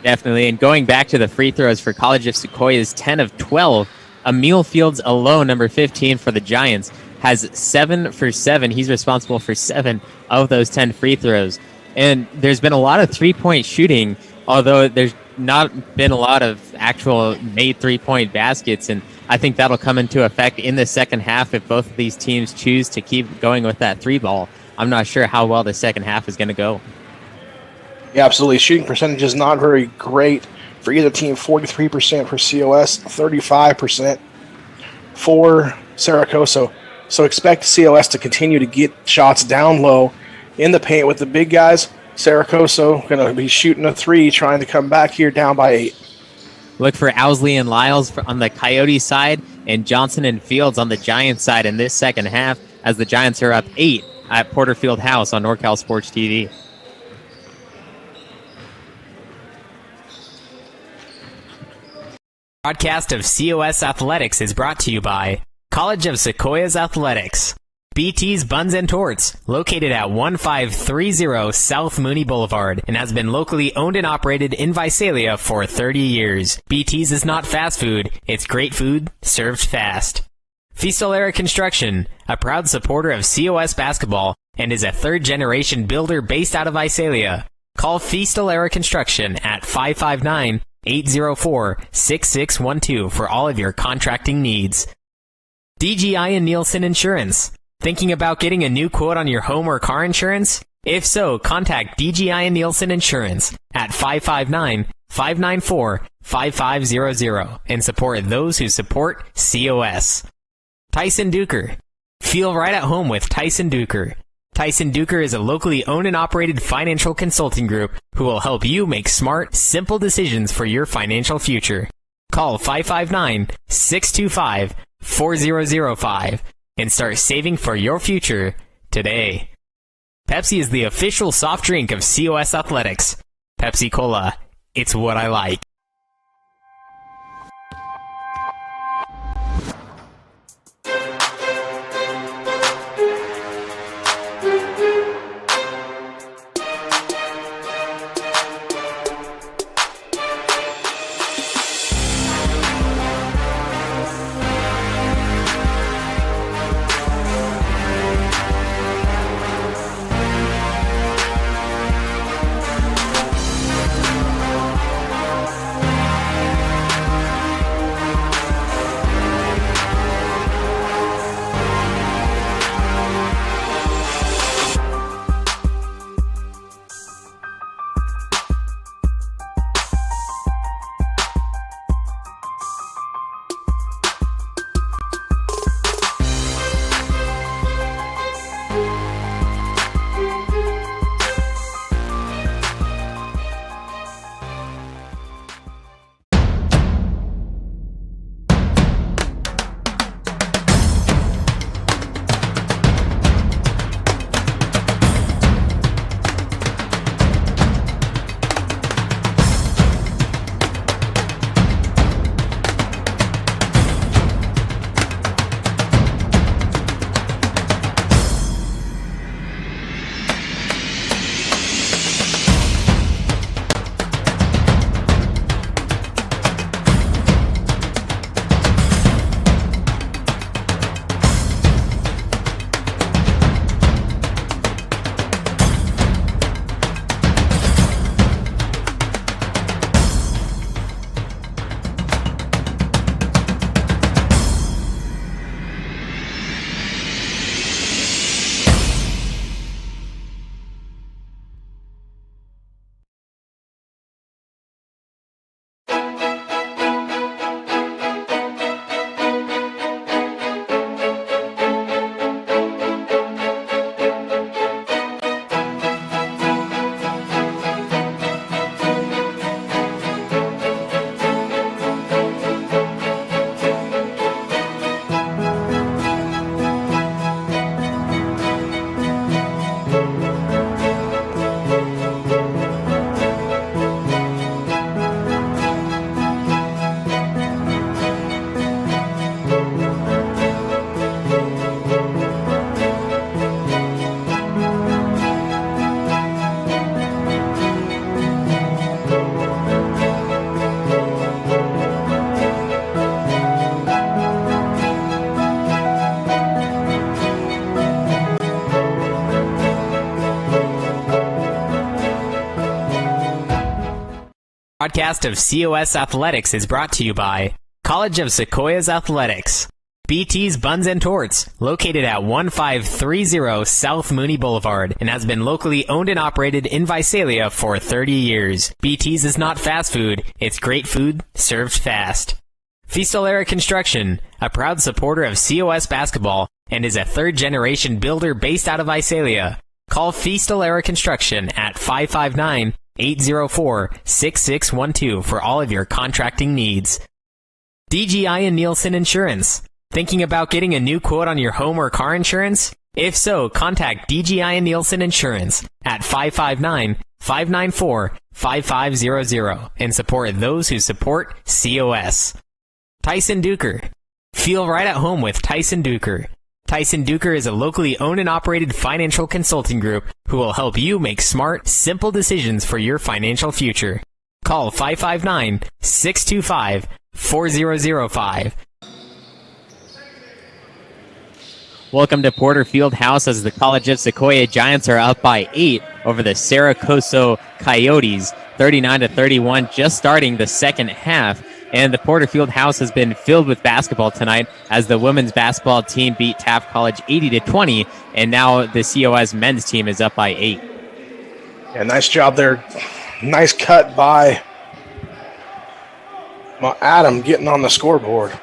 Definitely. And going back to the free throws for College of Sequoias, 10 of 12. Emil Fields alone, number 15 for the Giants, has 7 for 7. He's responsible for 7 of those 10 free throws. And there's been a lot of three-point shooting, although there's not been a lot of actual made three-point baskets. And I think that'll come into effect in the second half if both of these teams choose to keep going with that three ball. I'm not sure how well the second half is going to go. Yeah, absolutely. Shooting percentage is not very great for either team. 43% for COS, 35% for Cerro Coso. So expect COS to continue to get shots down low in the paint with the big guys. Cerro Coso going to be shooting a three, trying to come back here down by 8. Look for Owsley and Lyles on the Coyote side and Johnson and Fields on the Giants side in this second half as the Giants are up 8 at Porterfield House on NorCal Sports TV. Broadcast of COS Athletics is brought to you by College of Sequoias Athletics. BT's Buns and Torts, located at 1530 South Mooney Boulevard, and has been locally owned and operated in Visalia for 30 years. BT's is not fast food, it's great food served fast. Feastalera Construction, a proud supporter of COS basketball, and is a third-generation builder based out of Visalia. Call Feastalera Construction at 559-804-6612 for all of your contracting needs. DGI and Nielsen Insurance. Thinking about getting a new quote on your home or car insurance? If so, contact DGI and Nielsen Insurance at 559-594-5500 and support those who support COS. Tyson Duker. Feel right at home with Tyson Duker. Tyson Duker is a locally owned and operated financial consulting group who will help you make smart, simple decisions for your financial future. Call 559-625-4005 and start saving for your future today. Pepsi is the official soft drink of COS Athletics. Pepsi Cola, it's what I like. broadcast of COS Athletics is brought to you by College of Sequoias Athletics. BT's Buns and Torts, located at 1530 South Mooney Boulevard, and has been locally owned and operated in Visalia for 30 years. BT's is not fast food, it's great food served fast. Fistolera Construction, a proud supporter of COS basketball, and is a third-generation builder based out of Visalia. Call Fistolera Construction at 559-804-6612 for all of your contracting needs. DGI and Nielsen Insurance. Thinking about getting a new quote on your home or car insurance? If so, contact DGI and Nielsen Insurance at 559-594-5500 and support those who support COS. Tyson Duker. Feel right at home with Tyson Duker. Tyson Duker is a locally owned and operated financial consulting group who will help you make smart, simple decisions for your financial future. Call 559-625-4005. Welcome to Porter Fieldhouse as the College of Sequoia Giants are up by 8 over the Cerro Coso Coyotes, 39-31, just starting the second half. And the Porter Fieldhouse has been filled with basketball tonight as the women's basketball team beat Taft College 80-20, and now the COS men's team is up by 8. Yeah, nice job there. Nice cut by Adam getting on the scoreboard.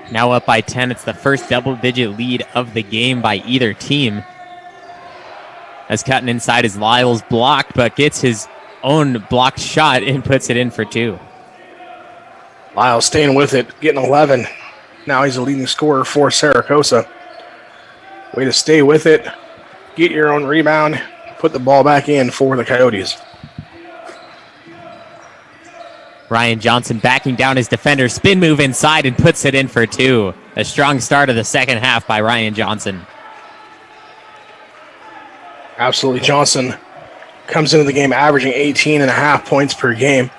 Now up by 10. It's the first double-digit lead of the game by either team. As cutting inside is Lyles, blocked, but gets his own blocked shot and puts it in for 2. Lyles staying with it, getting 11. Now he's the leading scorer for Cerro Coso. Way to stay with it, get your own rebound, put the ball back in for the Coyotes. Ryan Johnson backing down his defender, spin move inside and puts it in for 2. A strong start of the second half by Ryan Johnson. Absolutely. Johnson comes into the game averaging 18.5 points per game.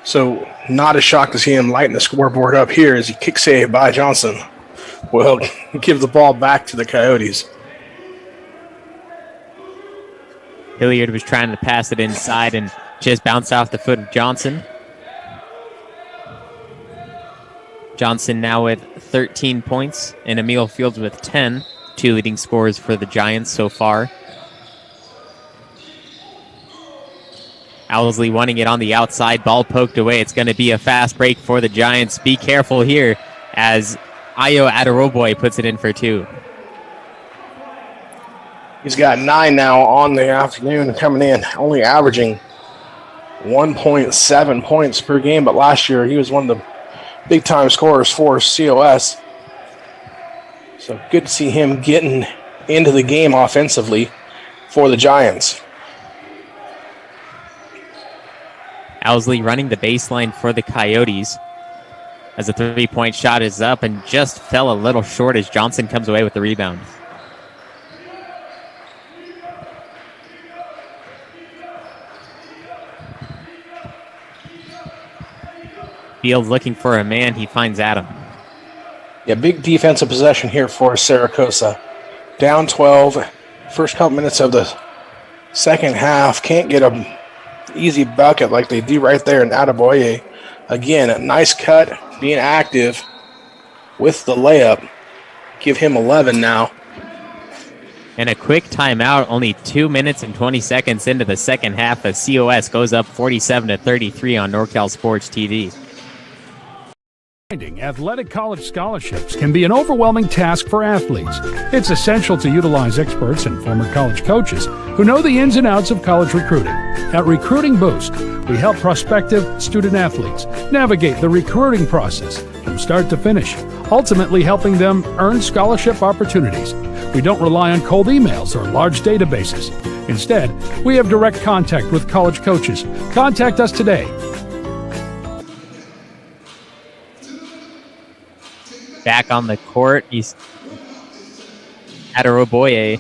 So not a shock to see him lighten the scoreboard up here as he kick save by Johnson will give the ball back to the Coyotes. Hilliard was trying to pass it inside and just bounced off the foot of Johnson. Johnson now with 13 points and Emil Fields with 10. 2 leading scorers for the Giants so far. Owlsley wanting it on the outside. Ball poked away. It's going to be a fast break for the Giants. Be careful here as Ayo Aderoboy puts it in for 2. He's got 9 now on the afternoon coming in, only averaging 1.7 points per game. But last year he was one of the big-time scorers for COS. So good to see him getting into the game offensively for the Giants. Owlsley running the baseline for the Coyotes as the 3-point shot is up and just fell a little short as Johnson comes away with the rebound. Fields looking for a man. He finds Adam. Yeah, big defensive possession here for Cerro Coso. Down 12. First couple minutes of the second half. Can't get an easy bucket like they do right there in Adebayo. Again, a nice cut, being active with the layup. Give him 11 now. And a quick timeout, only 2 minutes and 20 seconds into the second half as COS goes up 47-33 on NorCal Sports TV. Finding athletic college scholarships can be an overwhelming task for athletes. It's essential to utilize experts and former college coaches who know the ins and outs of college recruiting. At Recruiting Boost, we help prospective student athletes navigate the recruiting process from start to finish, ultimately helping them earn scholarship opportunities. We don't rely on cold emails or large databases. Instead, we have direct contact with college coaches. Contact us today. Back on the court, he's Aderoboye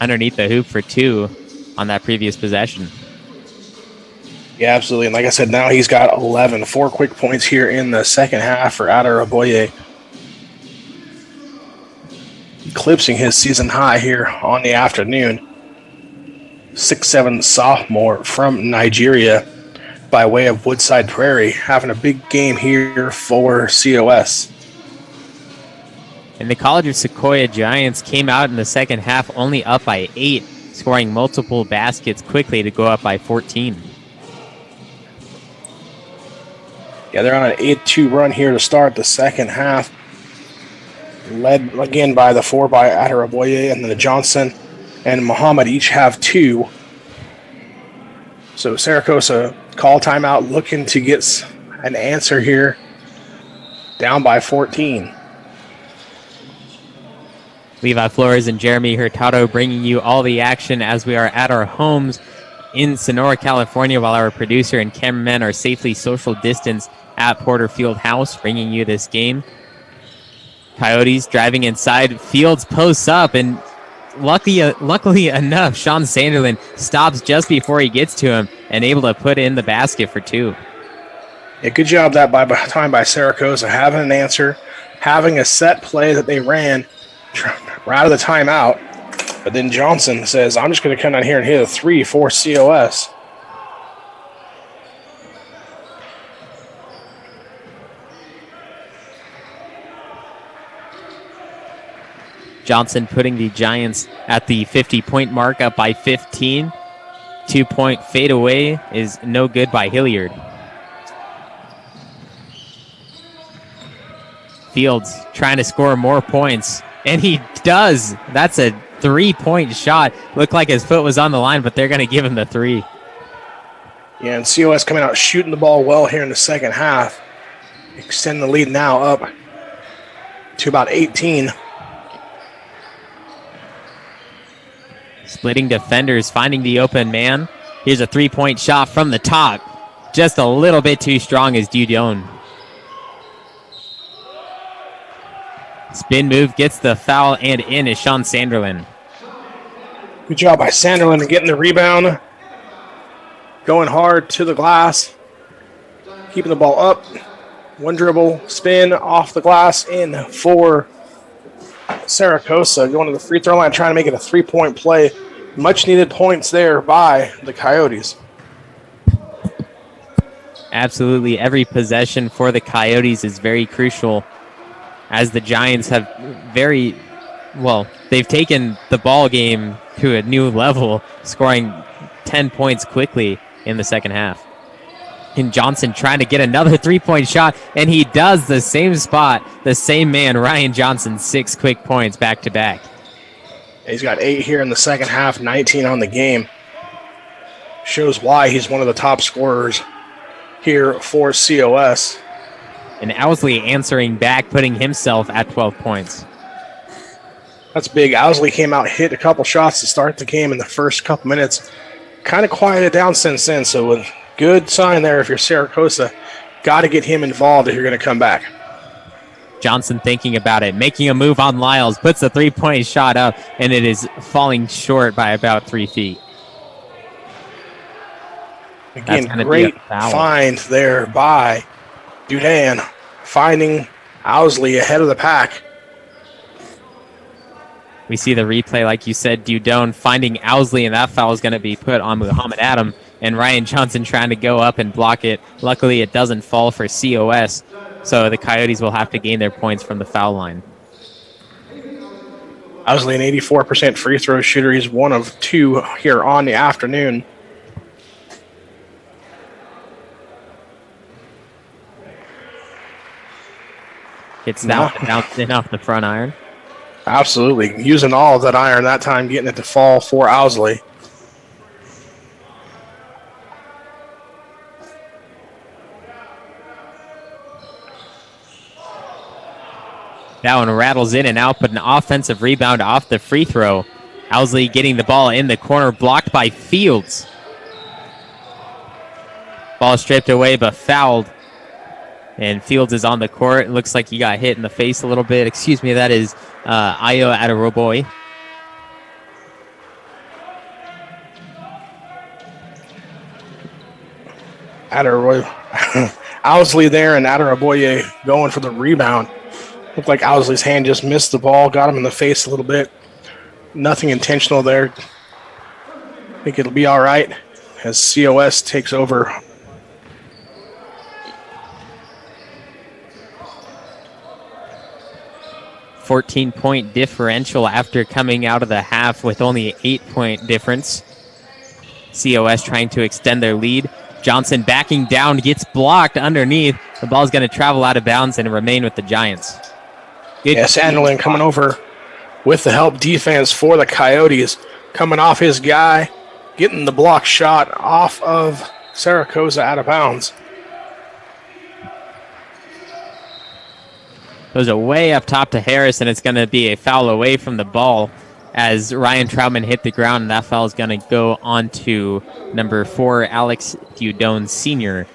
underneath the hoop for 2 on that previous possession. Yeah, absolutely. And like I said, now he's got 11. 4 quick points here in the second half for Aderoboye. Eclipsing his season high here on the afternoon. 6'7" sophomore from Nigeria by way of Woodside Prairie, having a big game here for COS. And the College of Sequoia Giants came out in the second half only up by 8, scoring multiple baskets quickly to go up by 14. Yeah, they're on an 8-2 run here to start the second half. Led again by the 4 by Adaraboye, and then the Johnson and Muhammad each have 2. So Cerro Coso call timeout, looking to get an answer here. Down by 14. Levi Flores and Jeremy Hurtado bringing you all the action as we are at our homes in Sonora, California, while our producer and cameramen are safely social distanced at Porter Field House, bringing you this game. Coyotes driving inside. Fields posts up, and luckily enough, Sean Sanderlin stops just before he gets to him and able to put in the basket for 2. Yeah, good job that time by Cerro Coso, having an answer, having a set play that they ran right out of the timeout. But then Johnson says, I'm just going to come down here and hit a 3 for COS. Johnson putting the Giants at the 50-point mark, up by 15. 2-point fadeaway is no good by Hilliard. Fields trying to score more points, and he does. That's a 3-point shot. Looked like his foot was on the line, but they're going to give him the 3. Yeah, and COS coming out shooting the ball well here in the second half. Extend the lead now up to about 18. Splitting defenders, finding the open man. Here's a 3-point shot from the top. Just a little bit too strong as Dudon. Spin move, gets the foul, and in is Sean Sanderlin. Good job by Sanderlin getting the rebound. Going hard to the glass. Keeping the ball up. One dribble, spin, off the glass, in for Cerro Coso. Going to the free throw line, trying to make it a 3-point play. Much needed points there by the Coyotes. Absolutely every possession for the Coyotes is very crucial, as the Giants have they've taken the ball game to a new level, scoring 10 points quickly in the second half. And Johnson trying to get another 3-point shot, and he does. The same spot, the same man, Ryan Johnson, 6 quick points back to back. He's got 8 here in the second half, 19 on the game. Shows why he's one of the top scorers here for COS. And Owsley answering back, putting himself at 12 points. That's big. Owsley came out, hit a couple shots to start the game in the first couple minutes. Kind of quieted down since then, so a good sign there if you're Cerro Coso. Got to get him involved if you're going to come back. Johnson thinking about it, making a move on Lyles, puts the 3-point shot up, and it is falling short by about 3 feet. Again, great find there by Dudan, finding Owsley ahead of the pack. We see the replay, like you said, Dudon finding Owsley, and that foul is going to be put on Muhammad Adam, and Ryan Johnson trying to go up and block it. Luckily, it doesn't fall for COS, so the Coyotes will have to gain their points from the foul line. Owsley, an 84% free throw shooter. He's 1 of 2 here on the afternoon. It's now bouncing off the front iron. Absolutely. Using all of that iron that time, getting it to fall for Owsley. That one rattles in and out, but an offensive rebound off the free throw. Owsley getting the ball in the corner, blocked by Fields. Ball stripped away, but fouled. And Fields is on the court. It looks like he got hit in the face a little bit. Excuse me, that is Ayo Adaraboye. Owsley there and Adaraboye going for the rebound. Looked like Owsley's hand just missed the ball, got him in the face a little bit. Nothing intentional there. I think it'll be all right as COS takes over. $14-point differential after coming out of the half with only an 8-point difference. COS trying to extend their lead. Johnson backing down, gets blocked underneath. The ball's going to travel out of bounds and remain with the Giants. Good. Yeah, Sanderlin coming over with the help defense for the Coyotes. Coming off his guy, getting the block shot off of Cerro Coso out of bounds. Goes away up top to Harris, and it's going to be a foul away from the ball as Ryan Troutman hit the ground, and that foul is going to go on to number 4, Alex Dudone Sr.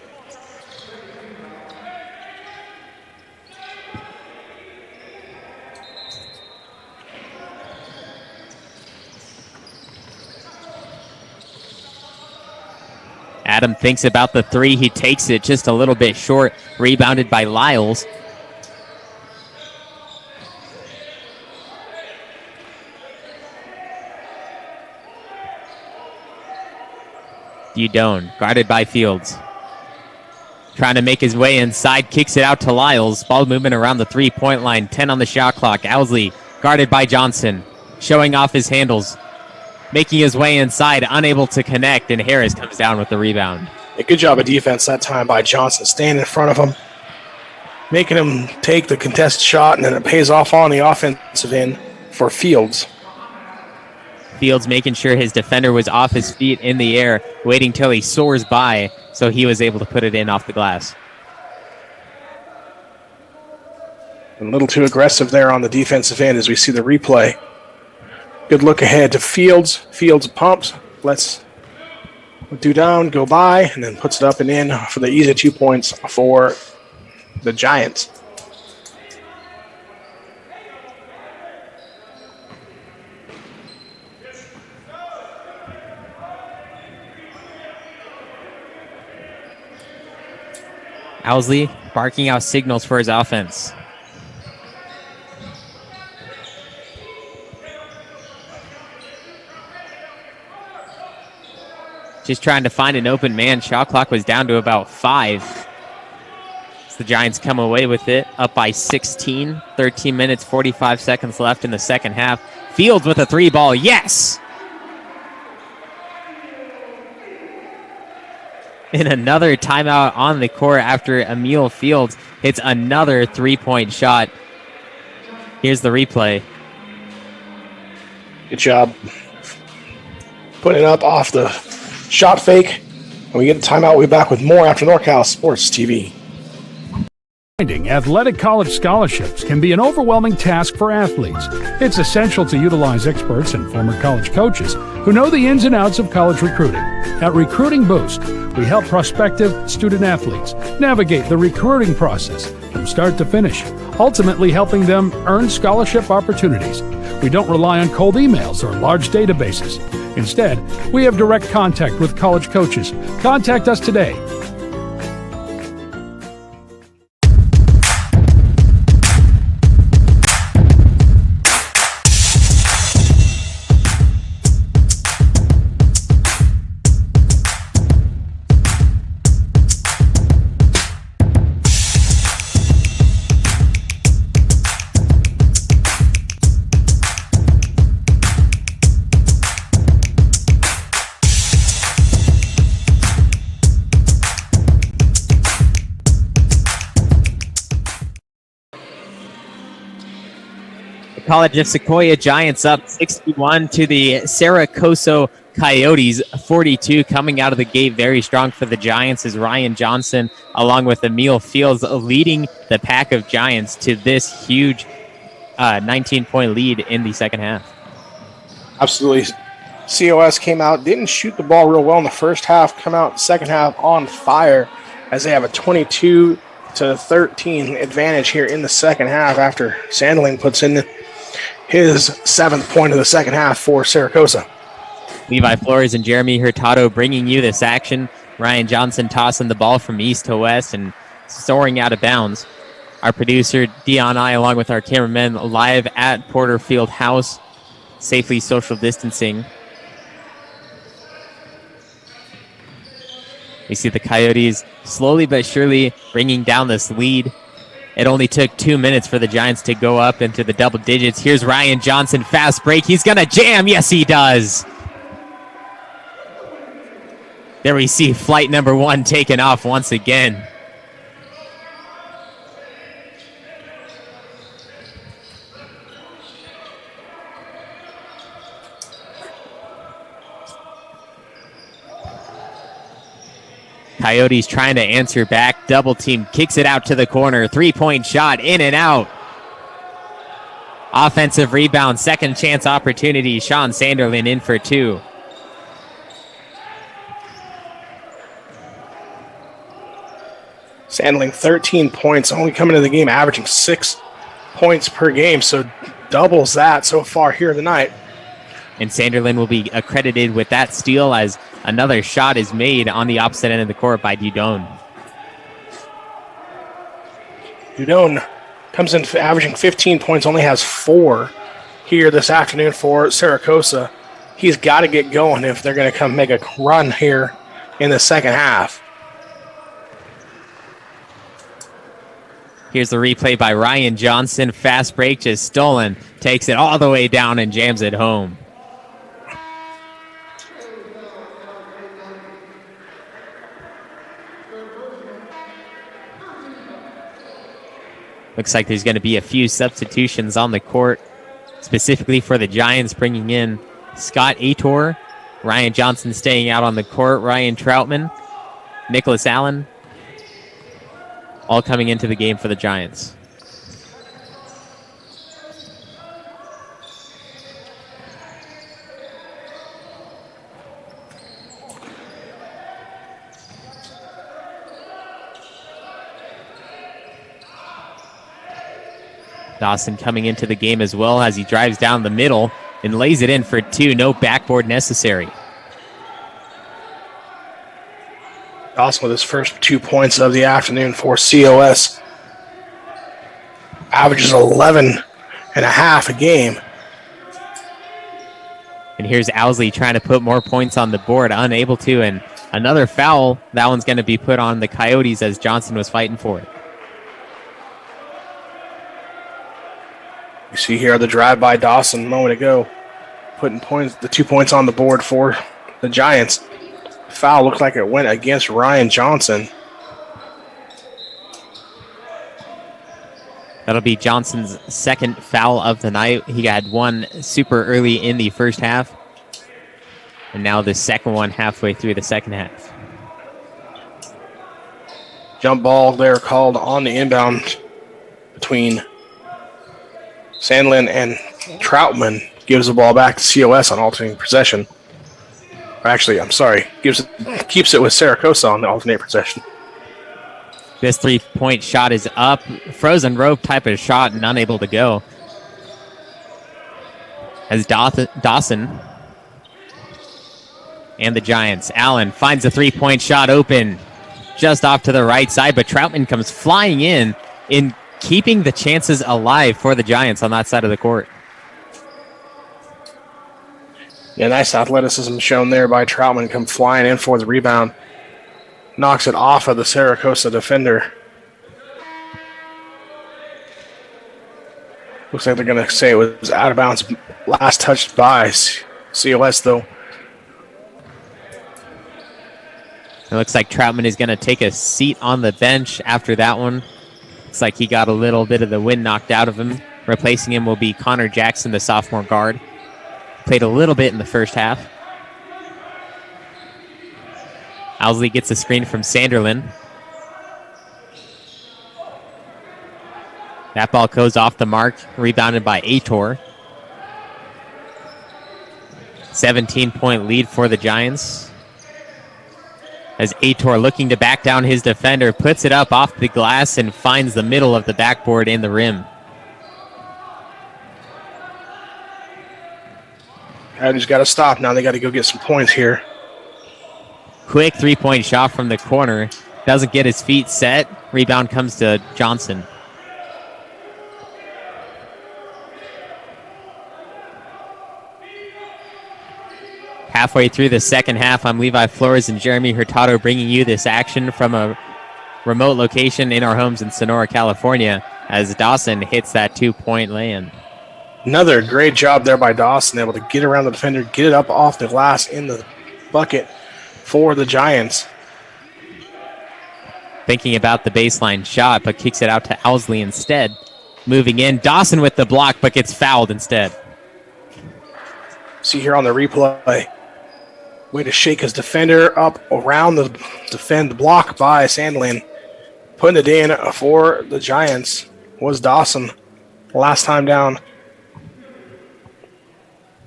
Adam thinks about the three. He takes it just a little bit short, rebounded by Lyles. Dudone, guarded by Fields. Trying to make his way inside, kicks it out to Lyles. Ball movement around the three-point line, 10 on the shot clock. Owsley, guarded by Johnson, showing off his handles. Making his way inside, unable to connect, and Harris comes down with the rebound. A good job of defense that time by Johnson, staying in front of him, making him take the contested shot, and then it pays off on the offensive end for Fields. Fields making sure his defender was off his feet in the air, waiting till he soars by, so he was able to put it in off the glass. A little too aggressive there on the defensive end as we see the replay. Good look ahead to Fields. Fields pumps, lets Dudone go by, and then puts it up and in for the easy 2 points for the Giants. Owsley barking out signals for his offense. Just trying to find an open man. Shot clock was down to about 5. So the Giants come away with it, up by 16. 13 minutes, 45 seconds left in the second half. Fields with a 3-ball. Yes! In another timeout on the court after Emil Fields hits another 3-point shot. Here's the replay. Good job putting it up off the shot fake. And we get a timeout. We'll be back with more after NorCal Sports TV. Finding athletic college scholarships can be an overwhelming task for athletes. It's essential to utilize experts and former college coaches who know the ins and outs of college recruiting. At Recruiting Boost, we help prospective student athletes navigate the recruiting process from start to finish, ultimately helping them earn scholarship opportunities. We don't rely on cold emails or large databases. Instead, we have direct contact with college coaches. Contact us today. College of Sequoia Giants up 61 to the Cerro Coso Coyotes 42. Coming out of the gate very strong for the Giants is Ryan Johnson along with Emil Fields leading the pack of Giants to this huge 19-point lead in the second half. Absolutely. COS came out, didn't shoot the ball real well in the first half, come out second half on fire as they have a 22-13 advantage here in the second half after Sandling puts in his 7th point of the second half for Cerro Coso. Levi Flores and Jeremy Hurtado bringing you this action. Ryan Johnson tossing the ball from east to west and soaring out of bounds. Our producer, Dion I, along with our cameramen, live at Porter Field House, safely social distancing. We see the Coyotes slowly but surely bringing down this lead. It only took 2 minutes for the Giants to go up into the double digits. Here's Ryan Johnson, fast break. He's going to jam. Yes, he does. There we see flight number 1 taken off once again. Coyotes trying to answer back. Double team kicks it out to the corner. 3-point shot in and out. Offensive rebound, second chance opportunity. Sean Sanderlin in for 2. Sanderlin 13 points, only coming into the game averaging 6 points per game, so doubles that so far here tonight. And Sanderlin will be accredited with that steal as another shot is made on the opposite end of the court by Dudone. Dudone comes in averaging 15 points, only has 4 here this afternoon for Cerro Coso. He's got to get going if they're going to come make a run here in the second half. Here's the replay by Ryan Johnson. Fast break, just stolen. Takes it all the way down and jams it home. Looks like there's going to be a few substitutions on the court, specifically for the Giants, bringing in Scott Ator, Ryan Johnson staying out on the court, Ryan Troutman, Nicholas Allen, all coming into the game for the Giants. Dawson coming into the game as well as he drives down the middle and lays it in for 2. No backboard necessary. Dawson with his first 2 points of the afternoon for COS. Averages 11 and a half a game. And here's Owsley trying to put more points on the board, unable to, and another foul. That one's going to be put on the Coyotes as Johnson was fighting for it. You see here the drive by Dawson a moment ago, putting the 2 points on the board for the Giants. Foul looked like it went against Ryan Johnson. That'll be Johnson's second foul of the night. He had one super early in the first half, and now the second one halfway through the second half. Jump ball there called on the inbound between Sandlin and Troutman. Gives the ball back to COS on alternating possession. Actually, I'm sorry. Keeps it with Cerro Coso on the alternate possession. This 3-point shot is up. Frozen rope type of shot and unable to go. As Dawson and the Giants. Allen finds a 3-point shot open just off to the right side, but Troutman comes flying in keeping the chances alive for the Giants on that side of the court. Yeah, nice athleticism shown there by Troutman. Come flying in for the rebound. Knocks it off of the Cerro Coso defender. Looks like they're going to say it was out of bounds. Last touched by COS, though. It looks like Troutman is going to take a seat on the bench after that one. Looks like he got a little bit of the wind knocked out of him. Replacing him will be Connor Jackson, the sophomore guard. Played a little bit in the first half. Owsley gets a screen from Sanderlin. That ball goes off the mark, rebounded by Ator. 17-point lead for the Giants. As Ator, looking to back down his defender, puts it up off the glass and finds the middle of the backboard in the rim. Coyotes got to stop now. They got to go get some points here. Quick 3-point shot from the corner. Doesn't get his feet set. Rebound comes to Johnson. Halfway through the second half, I'm Levi Flores and Jeremy Hurtado bringing you this action from a remote location in our homes in Sonora, California, as Dawson hits that 2-point lay-in. Another great job there by Dawson, able to get around the defender, get it up off the glass in the bucket for the Giants. Thinking about the baseline shot, but kicks it out to Owsley instead. Moving in, Dawson with the block, but gets fouled instead. See here on the replay, way to shake his defender up around the block by Sandlin. Putting it in for the Giants was Dawson last time down.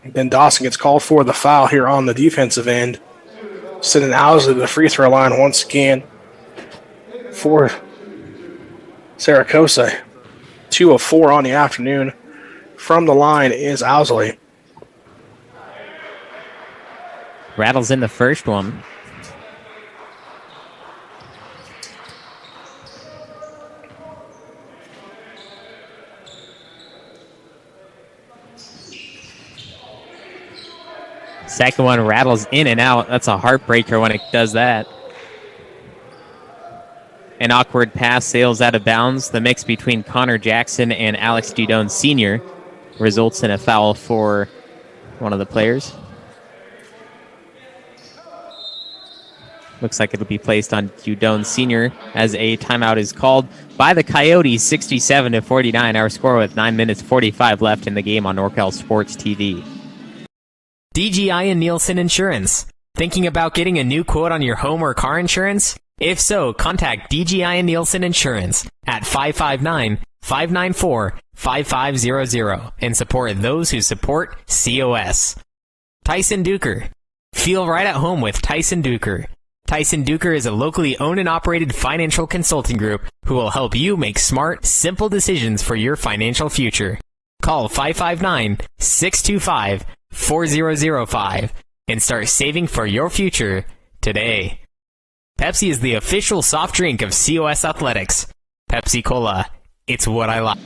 Then Dawson gets called for the foul here on the defensive end. Sending Owsley to the free throw line once again for Cerro Coso. 2 of 4 on the afternoon. From the line is Owsley. Rattles in the first one. Second one rattles in and out. That's a heartbreaker when it does that. An awkward pass sails out of bounds. The mix between Connor Jackson and Alex Dudone Sr. results in a foul for one of the players. Looks like it'll be placed on Dudone Sr. as a timeout is called by the Coyotes, 67-49. Our score with 9 minutes 45 left in the game on NorCal Sports TV. DGI and Nielsen Insurance. Thinking about getting a new quote on your home or car insurance? If so, contact DGI and Nielsen Insurance at 559-594-5500 and support those who support COS. Tyson Duker. Feel right at home with Tyson Duker. Tyson Duker is a locally owned and operated financial consulting group who will help you make smart, simple decisions for your financial future. Call 559-625-4005 and start saving for your future today. Pepsi is the official soft drink of COS Athletics. Pepsi Cola, it's what I like.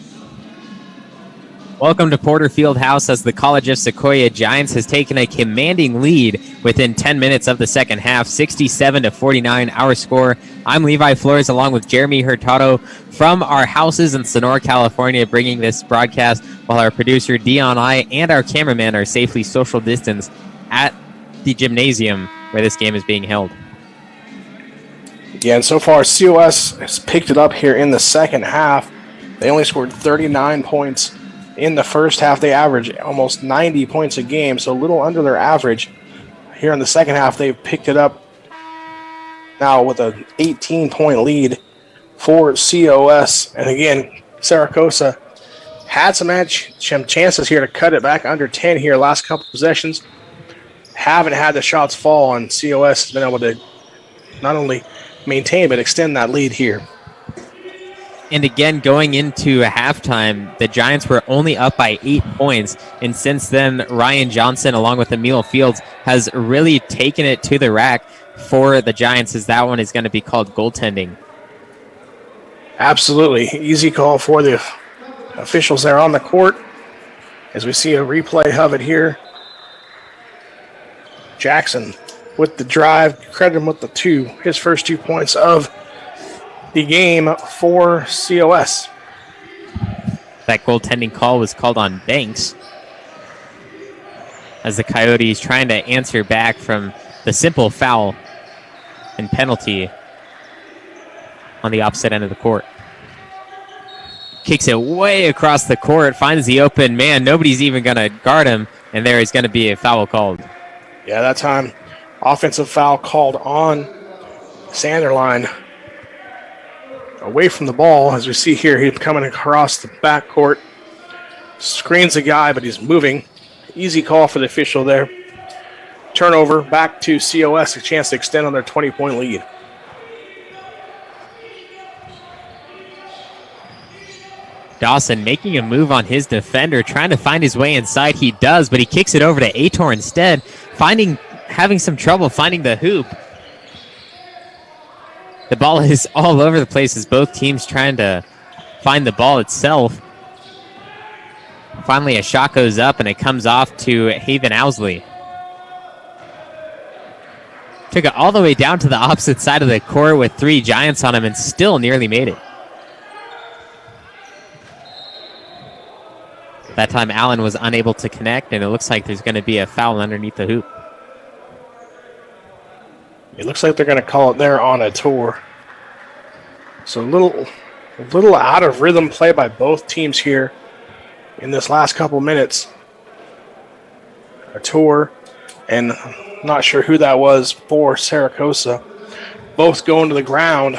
Welcome to Porter Fieldhouse as the College of Sequoia Giants has taken a commanding lead within 10 minutes of the second half, 67-49 our score. I'm Levi Flores along with Jeremy Hurtado from our houses in Sonora, California, bringing this broadcast while our producer Dion I and our cameraman are safely social distance at the gymnasium where this game is being held. Yeah, and so far COS has picked it up here in the second half. They only scored 39 points in the first half. They average almost 90 points a game, so a little under their average. Here in the second half, they've picked it up now with an 18-point lead for COS. And again, Cerro Coso had some chances here to cut it back under 10 here last couple possessions. Haven't had the shots fall, and COS has been able to not only maintain but extend that lead here. And again, going into halftime, the Giants were only up by 8 points. And since then, Ryan Johnson, along with Emil Fields, has really taken it to the rack for the Giants, as that one is going to be called goaltending. Absolutely. Easy call for the officials there on the court. As we see a replay of it here. Jackson with the drive, credit him with the his first 2 points of the game for COS. That goaltending call was called on Banks, as the Coyotes trying to answer back from the simple foul and penalty on the opposite end of the court. Kicks it way across the court, finds the open man. Nobody's even going to guard him, and there is going to be a foul called. Yeah, that time, offensive foul called on Sanderline. Away from the ball, as we see here, he's coming across the backcourt. Screens a guy, but he's moving. Easy call for the official there. Turnover back to COS, a chance to extend on their 20-point lead. Dawson making a move on his defender, trying to find his way inside. He does, but he kicks it over to Aitor instead, having some trouble finding the hoop. The ball is all over the place as both teams trying to find the ball itself. Finally, a shot goes up, and it comes off to Haven Owsley. Took it all the way down to the opposite side of the court with 3 Giants on him and still nearly made it. That time Allen was unable to connect, and it looks like there's going to be a foul underneath the hoop. It looks like they're going to call it there on a tour. So a little out of rhythm play by both teams here in this last couple minutes. A tour, and not sure who that was for Cerro Coso. Both going to the ground.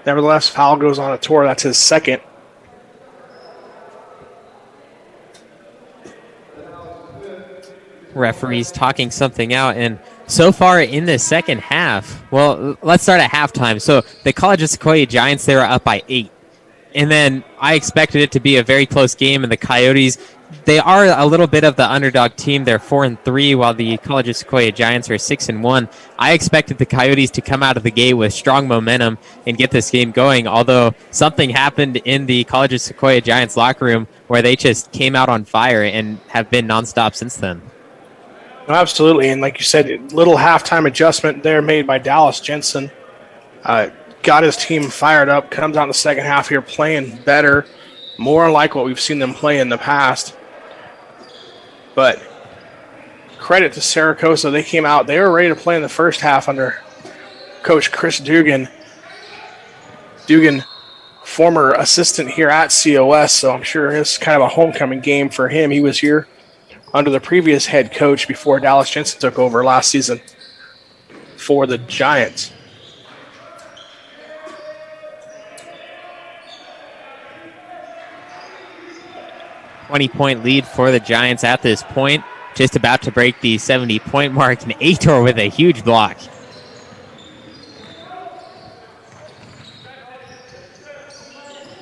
Nevertheless, foul goes on a tour. That's his second. Referees talking something out, and so far in the second half, well, let's start at halftime. So the College of Sequoia Giants, they were up by 8. And then I expected it to be a very close game, and the Coyotes, they are a little bit of the underdog team. They're 4-3, while the College of Sequoia Giants are 6-1. I expected the Coyotes to come out of the gate with strong momentum and get this game going, although something happened in the College of Sequoia Giants locker room where they just came out on fire and have been nonstop since then. Absolutely, and like you said, little halftime adjustment there made by Dallas Jensen. Got his team fired up, comes out in the second half here playing better, more like what we've seen them play in the past. But credit to Cerro Coso, they came out, they were ready to play in the first half under Coach Chris Dugan. Dugan, former assistant here at COS, so I'm sure it's kind of a homecoming game for him. He was here under the previous head coach before Dallas Jensen took over last season for the Giants. $20-point lead for the Giants at this point. Just about to break the 70-point mark, and Aitor with a huge block.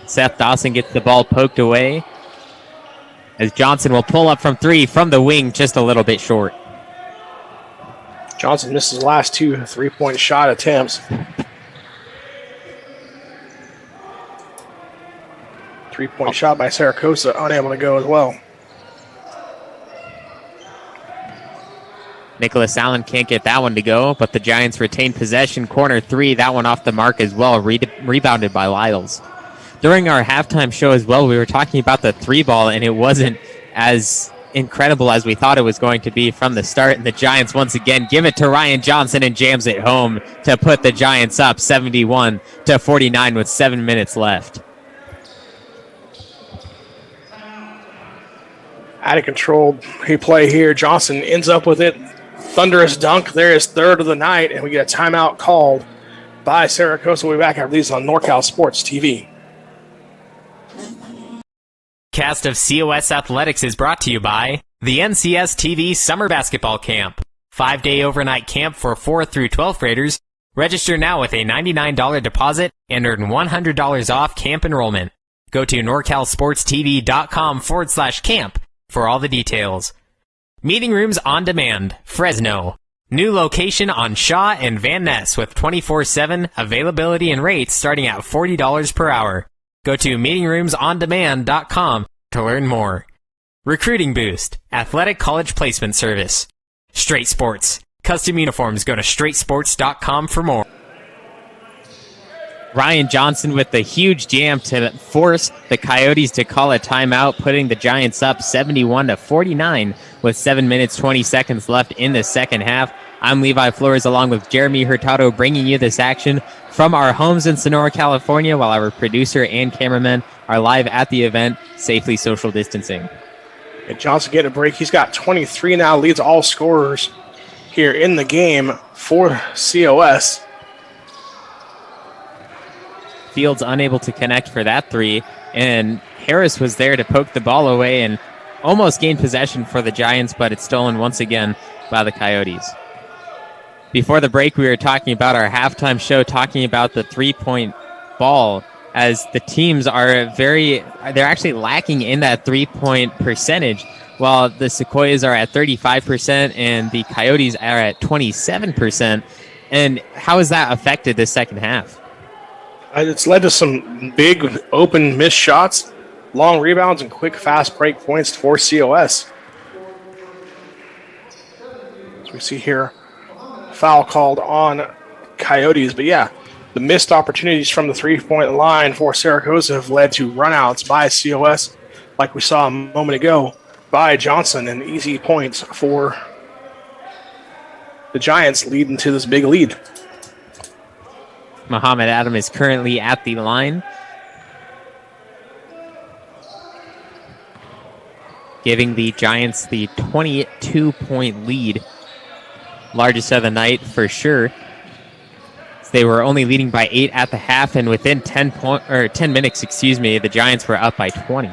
Seth Dawson gets the ball poked away, as Johnson will pull up from 3 from the wing, just a little bit short. Johnson missed his last 2 3-point shot attempts. 3-point shot by Cerro Coso, unable to go as well. Nicholas Allen can't get that one to go, but the Giants retain possession. Corner 3, that one off the mark as well, rebounded by Lyles. During our halftime show as well, we were talking about the 3-ball, and it wasn't as incredible as we thought it was going to be from the start. And the Giants once again give it to Ryan Johnson and jams it home to put the Giants up 71-49 with 7 minutes left. Out of control play here. Johnson ends up with it. Thunderous dunk. There is third of the night, and we get a timeout called by Cerro Coso. We'll be back after these on NorCal Sports TV. Cast of COS Athletics is brought to you by the NCS TV Summer Basketball Camp. 5-day overnight camp for 4th through 12th graders. Register now with a $99 deposit and earn $100 off camp enrollment. Go to NorCalSportsTV.com/camp for all the details. Meeting Rooms on Demand, Fresno. New location on Shaw and Van Ness with 24/7 availability and rates starting at $40 per hour. Go to meetingroomsondemand.com to learn more. Recruiting Boost, Athletic College Placement Service. Straight Sports, custom uniforms. Go to straightsports.com for more. Ryan Johnson with the huge jam to force the Coyotes to call a timeout, putting the Giants up 71-49 with 7 minutes 20 seconds left in the second half. I'm Levi Flores along with Jeremy Hurtado bringing you this action from our homes in Sonora, California, while our producer and cameraman are live at the event, safely social distancing. And Johnson getting a break. He's got 23 now, leads all scorers here in the game for COS. Fields unable to connect for that 3, and Harris was there to poke the ball away and almost gained possession for the Giants, but it's stolen once again by the Coyotes. Before the break, we were talking about our halftime show, talking about the 3-point ball, as the teams are they're actually lacking in that 3-point percentage, while the Sequoias are at 35% and the Coyotes are at 27%. And how has that affected the second half? It's led to some big open missed shots, long rebounds, and quick fast break points for COS. We see here foul called on Coyotes. But yeah, the missed opportunities from the three-point line for Cerro Coso have led to runouts by COS, like we saw a moment ago, by Johnson, and easy points for the Giants, leading to this big lead. Muhammad Adam is currently at the line, giving the Giants the 22-point lead. Largest of the night for sure. They were only leading by 8 at the half, and within 10 minutes, the Giants were up by 20.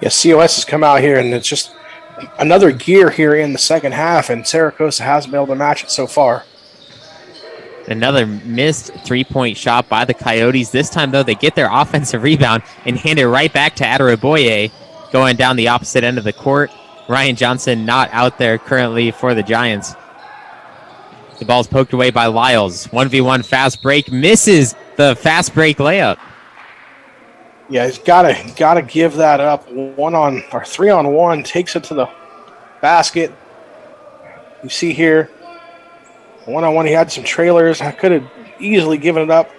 Yeah, COS has come out here, and it's just another gear here in the second half, and Cerro Coso hasn't been able to match it so far. Another missed three-point shot by the Coyotes. This time, though, they get their offensive rebound and hand it right back to Adaraboye, going down the opposite end of the court. Ryan Johnson not out there currently for the Giants. The ball's poked away by Lyles. 1v1 fast break. Misses the fast break layup. Yeah, he's gotta give that up. 3-on-1, takes it to the basket. You see here, 1-on-1, he had some trailers. I could have easily given it up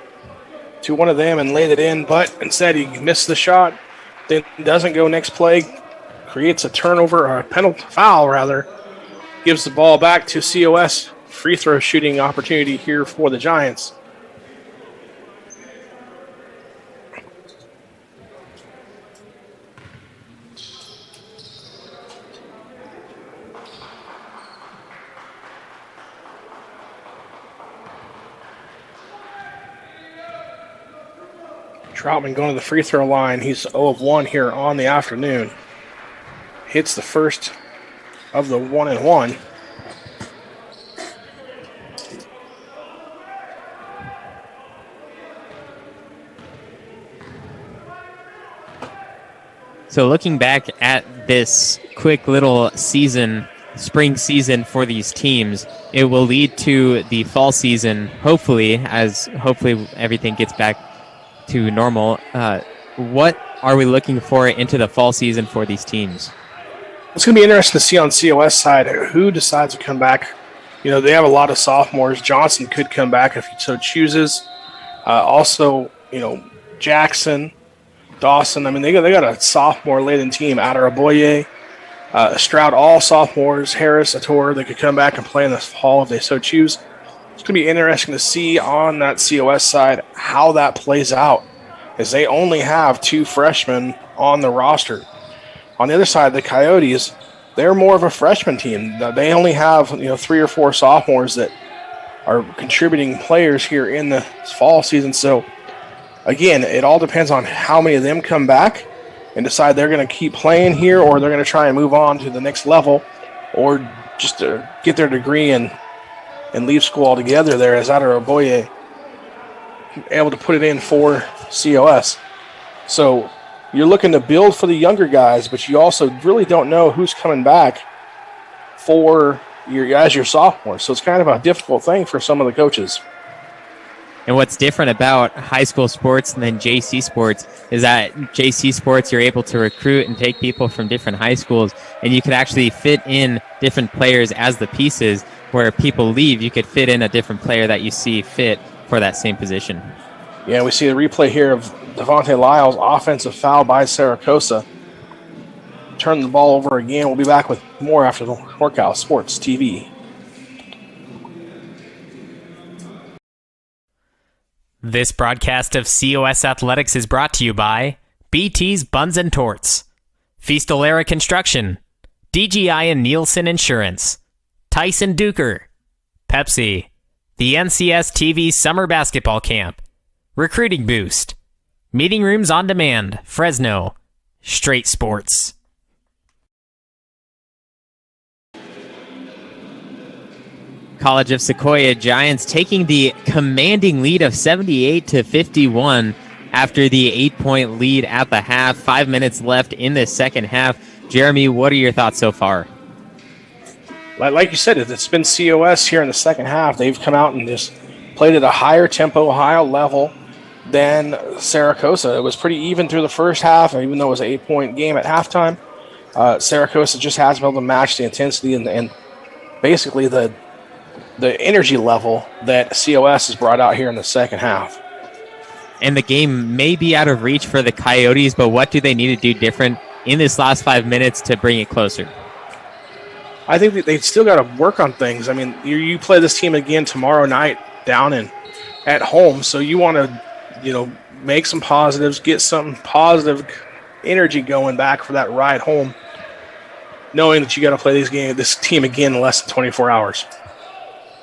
to one of them and laid it in, but instead he missed the shot. Then doesn't go next play, creates a turnover, or a penalty foul rather. Gives the ball back to COS. Free throw shooting opportunity here for the Giants. Troutman going to the free throw line. He's 0 of 1 here on the afternoon. Hits the first of the 1-and-1. So looking back at this quick little spring season for these teams, it will lead to the fall season, hopefully everything gets back to normal. What are we looking for into the fall season for these teams? It's going to be interesting to see on COS side who decides to come back. You know, they have a lot of sophomores. Johnson could come back if he so chooses. Also, you know, Jackson, Dawson. I mean, they got a sophomore-laden team. Adaraboye, Stroud, all sophomores. Harris, Ator, they could come back and play in the fall if they so choose. It's going to be interesting to see on that COS side how that plays out, as they only have 2 freshmen on the roster. On the other side, the Coyotes, they're more of a freshman team. They only have 3 or 4 sophomores that are contributing players here in the fall season. So, again, it all depends on how many of them come back and decide they're going to keep playing here, or they're going to try and move on to the next level, or just to get their degree and leave school altogether there, as Adaraboye able to put it in for COS. So you're looking to build for the younger guys, but you also really don't know who's coming back for your sophomores. So it's kind of a difficult thing for some of the coaches. And what's different about high school sports than JC sports is that JC sports, you're able to recruit and take people from different high schools, and you could actually fit in different players as the pieces. Where people leave, you could fit in a different player that you see fit for that same position. Yeah, we see the replay here of Devontae Lyles' offensive foul by Cerro Coso. Turn the ball over again. We'll be back with more after the Workout Sports TV. This broadcast of COS Athletics is brought to you by BT's Buns and Torts, Feastolara Construction, DGI and Nielsen Insurance, Tyson Duker, Pepsi, the NCS TV Summer Basketball Camp, Recruiting Boost, Meeting Rooms on Demand, Fresno, Straight Sports. College of Sequoia Giants taking the commanding lead of 78-51 after the 8-point lead at the half. 5 minutes left in the second half. Jeremy, what are your thoughts so far? Like you said, it's been COS here in the second half. They've come out and just played at a higher tempo, higher level. than Saracosa. It was pretty even through the first half, even though it was an 8-point game at halftime. Saracosa just hasn't been able to match the intensity and basically the energy level that COS has brought out here in the second half. And the game may be out of reach for the Coyotes, but what do they need to do different in this last 5 minutes to bring it closer? I think that they've still got to work on things. I mean, you play this team again tomorrow night down at home, so you want to, make some positives, get some positive energy going back for that ride home, knowing that you got to play this team again in less than 24 hours.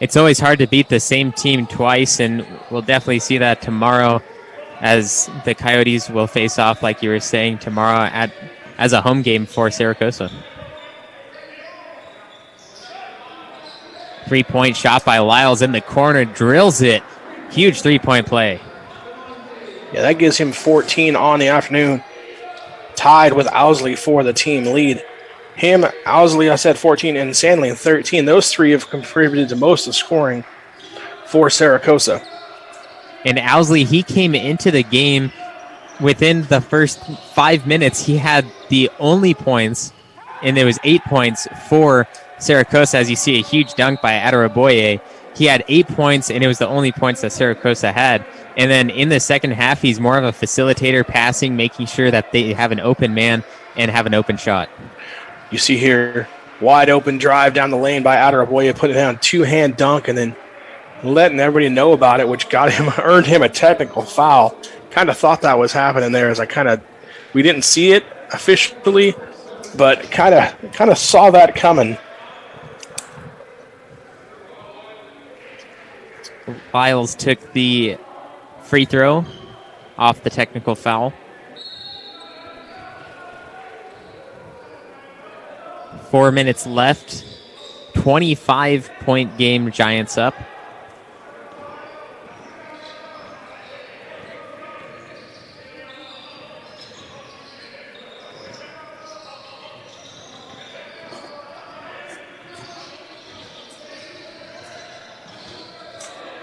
It's always hard to beat the same team twice, and we'll definitely see that tomorrow as the Coyotes will face off, like you were saying, tomorrow as a home game for Saracosa. 3-point shot by Lyles in the corner, drills it. Huge 3-point play. Yeah, that gives him 14 on the afternoon, tied with Owsley for the team lead. Him, Owsley, I said 14, and Sandley 13. Those three have contributed to most of the scoring for Saracosa. And Owsley, he came into the game within the first 5 minutes. He had the only points, and there was 8 points for Saracosa. As you see, a huge dunk by Adaraboye. He had 8 points, and it was the only points that Saracosa had. And then in the second half, he's more of a facilitator, passing, making sure that they have an open man and have an open shot. You see here, wide open drive down the lane by Adaraboye, putting down two-hand dunk and then letting everybody know about it, which earned him a technical foul. Kind of thought that was happening there as we didn't see it officially, but kind of saw that coming. Lyles took the free throw off the technical foul. 4 minutes left. 25-point game, Giants up.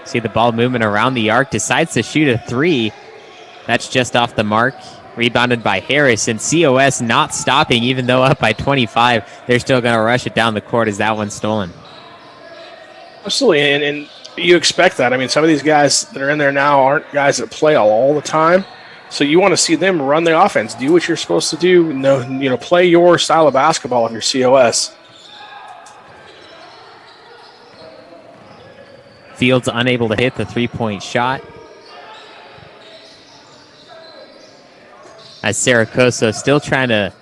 See the ball movement around the arc, decides to shoot a three. That's just off the mark. Rebounded by Harris, and COS not stopping, even though up by 25. They're still going to rush it down the court as that one's stolen. Absolutely, and you expect that. I mean, some of these guys that are in there now aren't guys that play all the time, so you want to see them run the offense, do what you're supposed to do, play your style of basketball if you're COS. Fields unable to hit the three-point shot. As Saracosa still trying to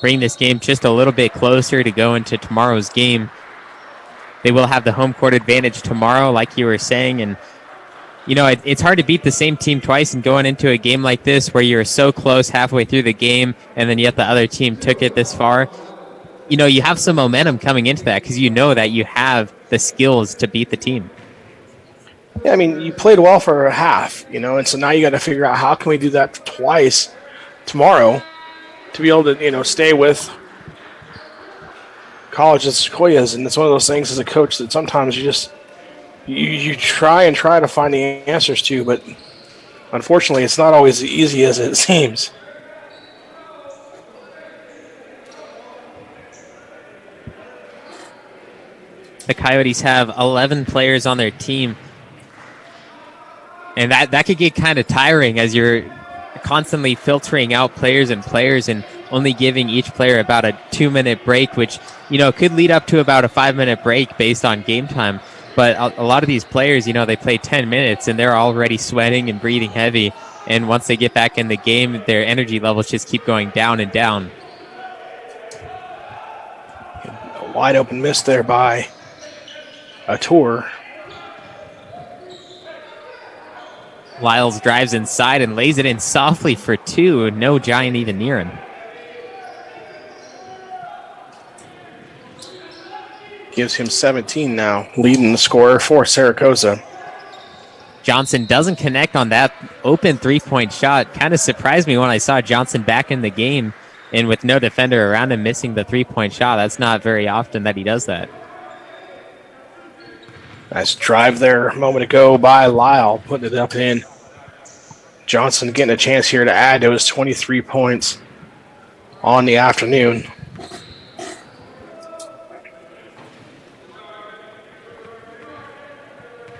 bring this game just a little bit closer to go into tomorrow's game. They will have the home court advantage tomorrow, like you were saying. And, it's hard to beat the same team twice and going into a game like this where you're so close halfway through the game and then yet the other team took it this far. You have some momentum coming into that because you know that you have the skills to beat the team. Yeah, I mean, you played well for a half, and so now you got to figure out how can we do that twice tomorrow to be able to, stay with College of Sequoias. And it's one of those things as a coach that sometimes you try to find the answers to, but unfortunately it's not always as easy as it seems. The Coyotes have 11 players on their team. And that could get kind of tiring as you're constantly filtering out players and only giving each player about a 2-minute break, which, could lead up to about a 5-minute break based on game time. But a lot of these players, they play 10 minutes and they're already sweating and breathing heavy. And once they get back in the game, their energy levels just keep going down and down. A wide open miss there by a tour. Lyles drives inside and lays it in softly for two. No Giant even near him. Gives him 17 now, leading the scorer for Saracosa. Johnson doesn't connect on that open three-point shot. Kind of surprised me when I saw Johnson back in the game and with no defender around him missing the three-point shot. That's not very often that he does that. Nice drive there a moment ago by Lyle, putting it up in. Johnson getting a chance here to add to his 23 points on the afternoon.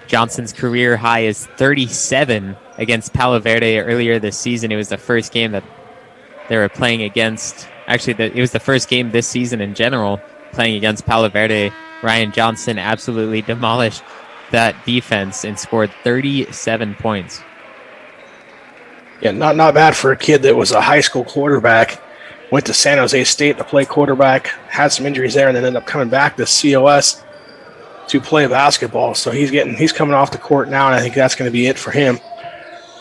Johnson's career high is 37 against Palo Verde earlier this season. It was the first game that they were playing against. Actually, it was the first game this season in general playing against Palo Verde. Ryan Johnson absolutely demolished that defense and scored 37 points. Yeah, not bad for a kid that was a high school quarterback. Went to San Jose State to play quarterback, had some injuries there, and then ended up coming back to COS to play basketball. So he's coming off the court now, and I think that's going to be it for him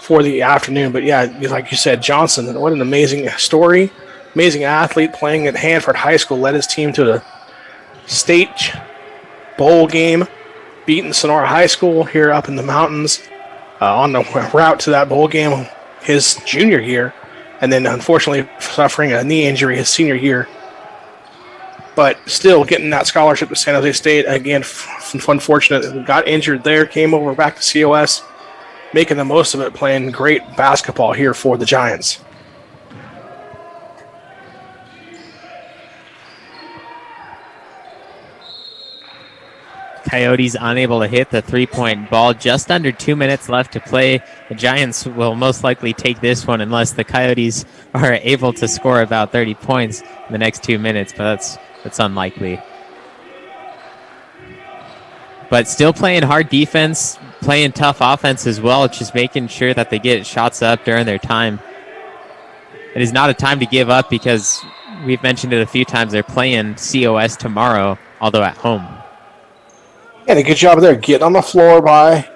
for the afternoon. But yeah, like you said, Johnson, what an amazing story, amazing athlete playing at Hanford High School, led his team to the state bowl game, beating Sonora High School here up in the mountains on the route to that bowl game his junior year, and then unfortunately suffering a knee injury his senior year. But still getting that scholarship to San Jose State. Again, unfortunate, got injured there, came over back to COS, making the most of it, playing great basketball here for the Giants. Coyotes unable to hit the three-point ball. Just under 2 minutes left to play. The Giants will most likely take this one unless the Coyotes are able to score about 30 points in the next 2 minutes, but that's unlikely. But still playing hard defense, playing tough offense as well, just making sure that they get shots up during their time. It is not a time to give up because we've mentioned it a few times. They're playing COS tomorrow, although at home. And a good job there, getting on the floor by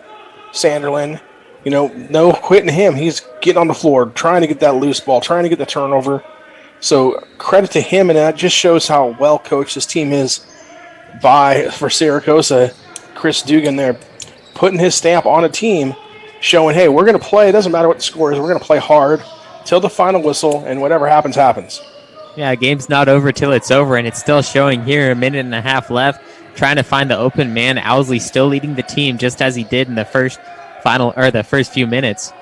Sanderlin. You know, no quitting him. He's getting on the floor, trying to get that loose ball, trying to get the turnover. So credit to him, and that just shows how well coached this team is for Cerro. Chris Dugan there putting his stamp on a team, showing, hey, we're going to play. It doesn't matter what the score is. We're going to play hard till the final whistle, and whatever happens, happens. Yeah, game's not over till it's over, and it's still showing here, a minute and a half left. Trying to find the open man. Owsley still leading the team just as he did in the first few minutes.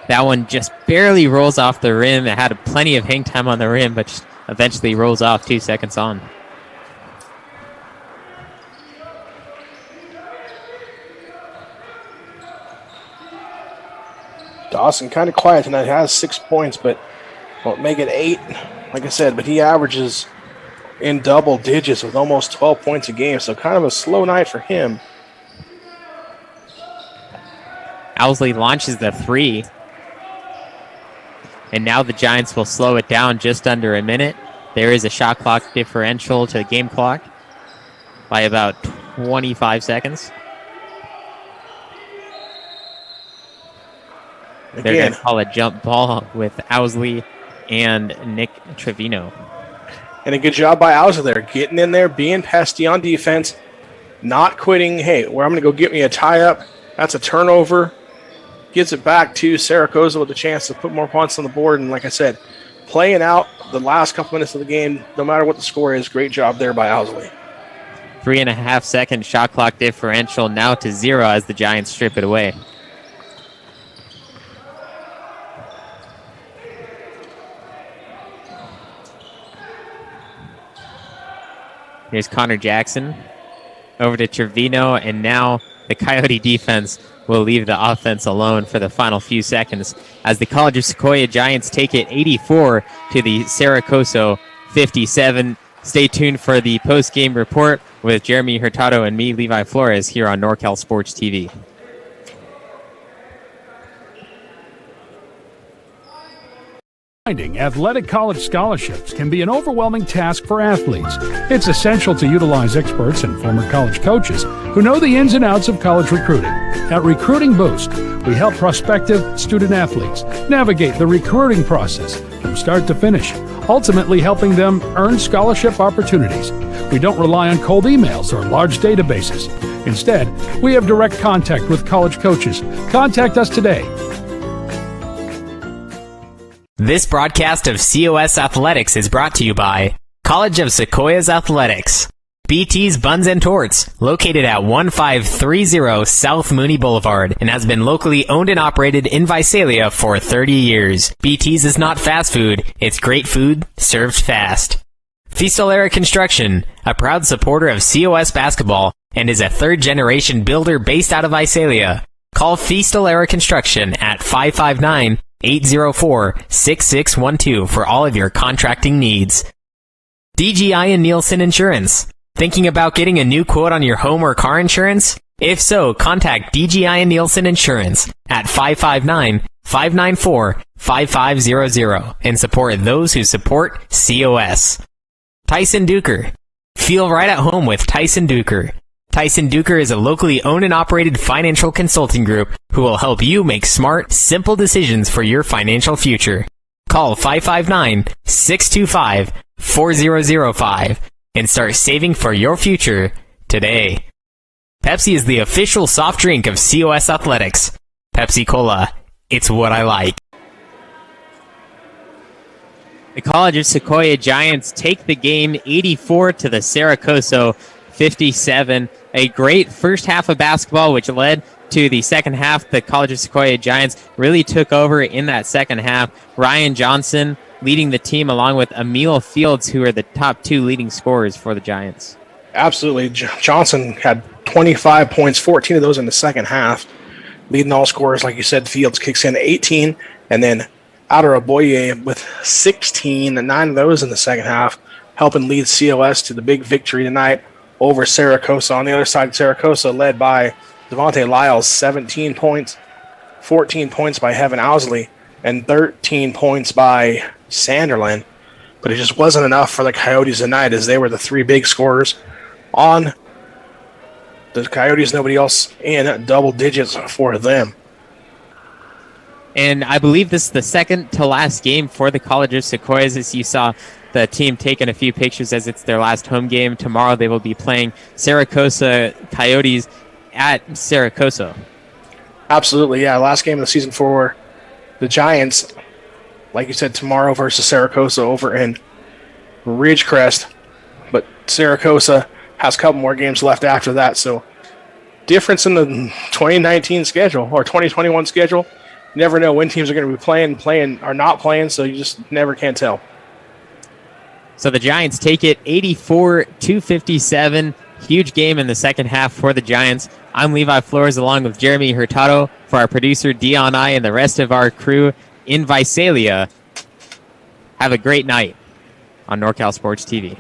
That one just barely rolls off the rim. It had plenty of hang time on the rim, but just eventually rolls off 2 seconds on. Dawson kind of quiet tonight. Has 6 points, but won't make it 8, like I said. But he averages in double digits with almost 12 points a game, so kind of a slow night for him. Owsley launches the three, and now the Giants will slow it down just under a minute. There is a shot clock differential to the game clock by about 25 seconds. They're going to call a jump ball with Owsley and Nick Trevino. And a good job by Owsley there, getting in there, being pesky on defense, not quitting. Hey, I'm going to go get me a tie-up. That's a turnover. Gives it back to Cerro Coso with a chance to put more points on the board. And like I said, playing out the last couple minutes of the game, no matter what the score is, great job there by Owsley. 3.5 second shot clock differential now to 0 as the Giants strip it away. Here's Connor Jackson over to Trevino, and now the Coyote defense will leave the offense alone for the final few seconds as the College of Sequoia Giants take it 84 to the Cerro Coso 57. Stay tuned for the post-game report with Jeremy Hurtado and me, Levi Flores, here on NorCal Sports TV. Finding athletic college scholarships can be an overwhelming task for athletes. It's essential to utilize experts and former college coaches who know the ins and outs of college recruiting. At Recruiting Boost, we help prospective student athletes navigate the recruiting process from start to finish, ultimately helping them earn scholarship opportunities. We don't rely on cold emails or large databases. Instead, we have direct contact with college coaches. Contact us today. This broadcast of COS Athletics is brought to you by College of Sequoias Athletics. BT's Buns and Torts, located at 1530 South Mooney Boulevard, and has been locally owned and operated in Visalia for 30 years. BT's is not fast food, it's great food served fast. Fistolera Construction, a proud supporter of COS basketball, and is a third-generation builder based out of Visalia. Call Fistolera Construction at 559-804-6612 for all of your contracting needs. DGI and Nielsen Insurance. Thinking about getting a new quote on your home or car insurance? If so, contact DGI and Nielsen Insurance at 559-594-5500 and support those who support COS. Tyson Duker. Feel right at home with Tyson Duker. Tyson Duker is a locally owned and operated financial consulting group who will help you make smart, simple decisions for your financial future. Call 559-625-4005 and start saving for your future today. Pepsi is the official soft drink of COS Athletics. Pepsi Cola, it's what I like. The College of Sequoia Giants take the game 84 to the Cerro Coso 57. A great first half of basketball, which led to the second half. The College of Sequoia Giants really took over in that second half. Ryan Johnson leading the team along with Emil Fields, who are the top two leading scorers for the Giants. Absolutely. Johnson had 25 points, 14 of those in the second half. Leading all scorers, like you said, Fields kicks in 18, and then Adaraboye with 16, 9 of those in the second half, helping lead COS to the big victory tonight over Cerro Coso. On the other side, Cerro Coso led by Devontae Lyles, 17 points, 14 points by Heaven Owsley, and 13 points by Sanderlin. But it just wasn't enough for the Coyotes tonight, as they were the three big scorers on the Coyotes. Nobody else in double digits for them. And I believe this is the second to last game for the College of Sequoias, as you saw the team taking a few pictures as it's their last home game. Tomorrow they will be playing Cerro Coso Coyotes at Cerro Coso. Absolutely, yeah. Last game of the season for the Giants. Like you said, tomorrow versus Cerro Coso over in Ridgecrest. But Cerro Coso has a couple more games left after that. So difference in the 2019 schedule or 2021 schedule. You never know when teams are going to be playing or not playing, so you just never can tell. So the Giants take it 84-57. Huge game in the second half for the Giants. I'm Levi Flores along with Jeremy Hurtado for our producer Dion I and the rest of our crew in Visalia. Have a great night on NorCal Sports TV.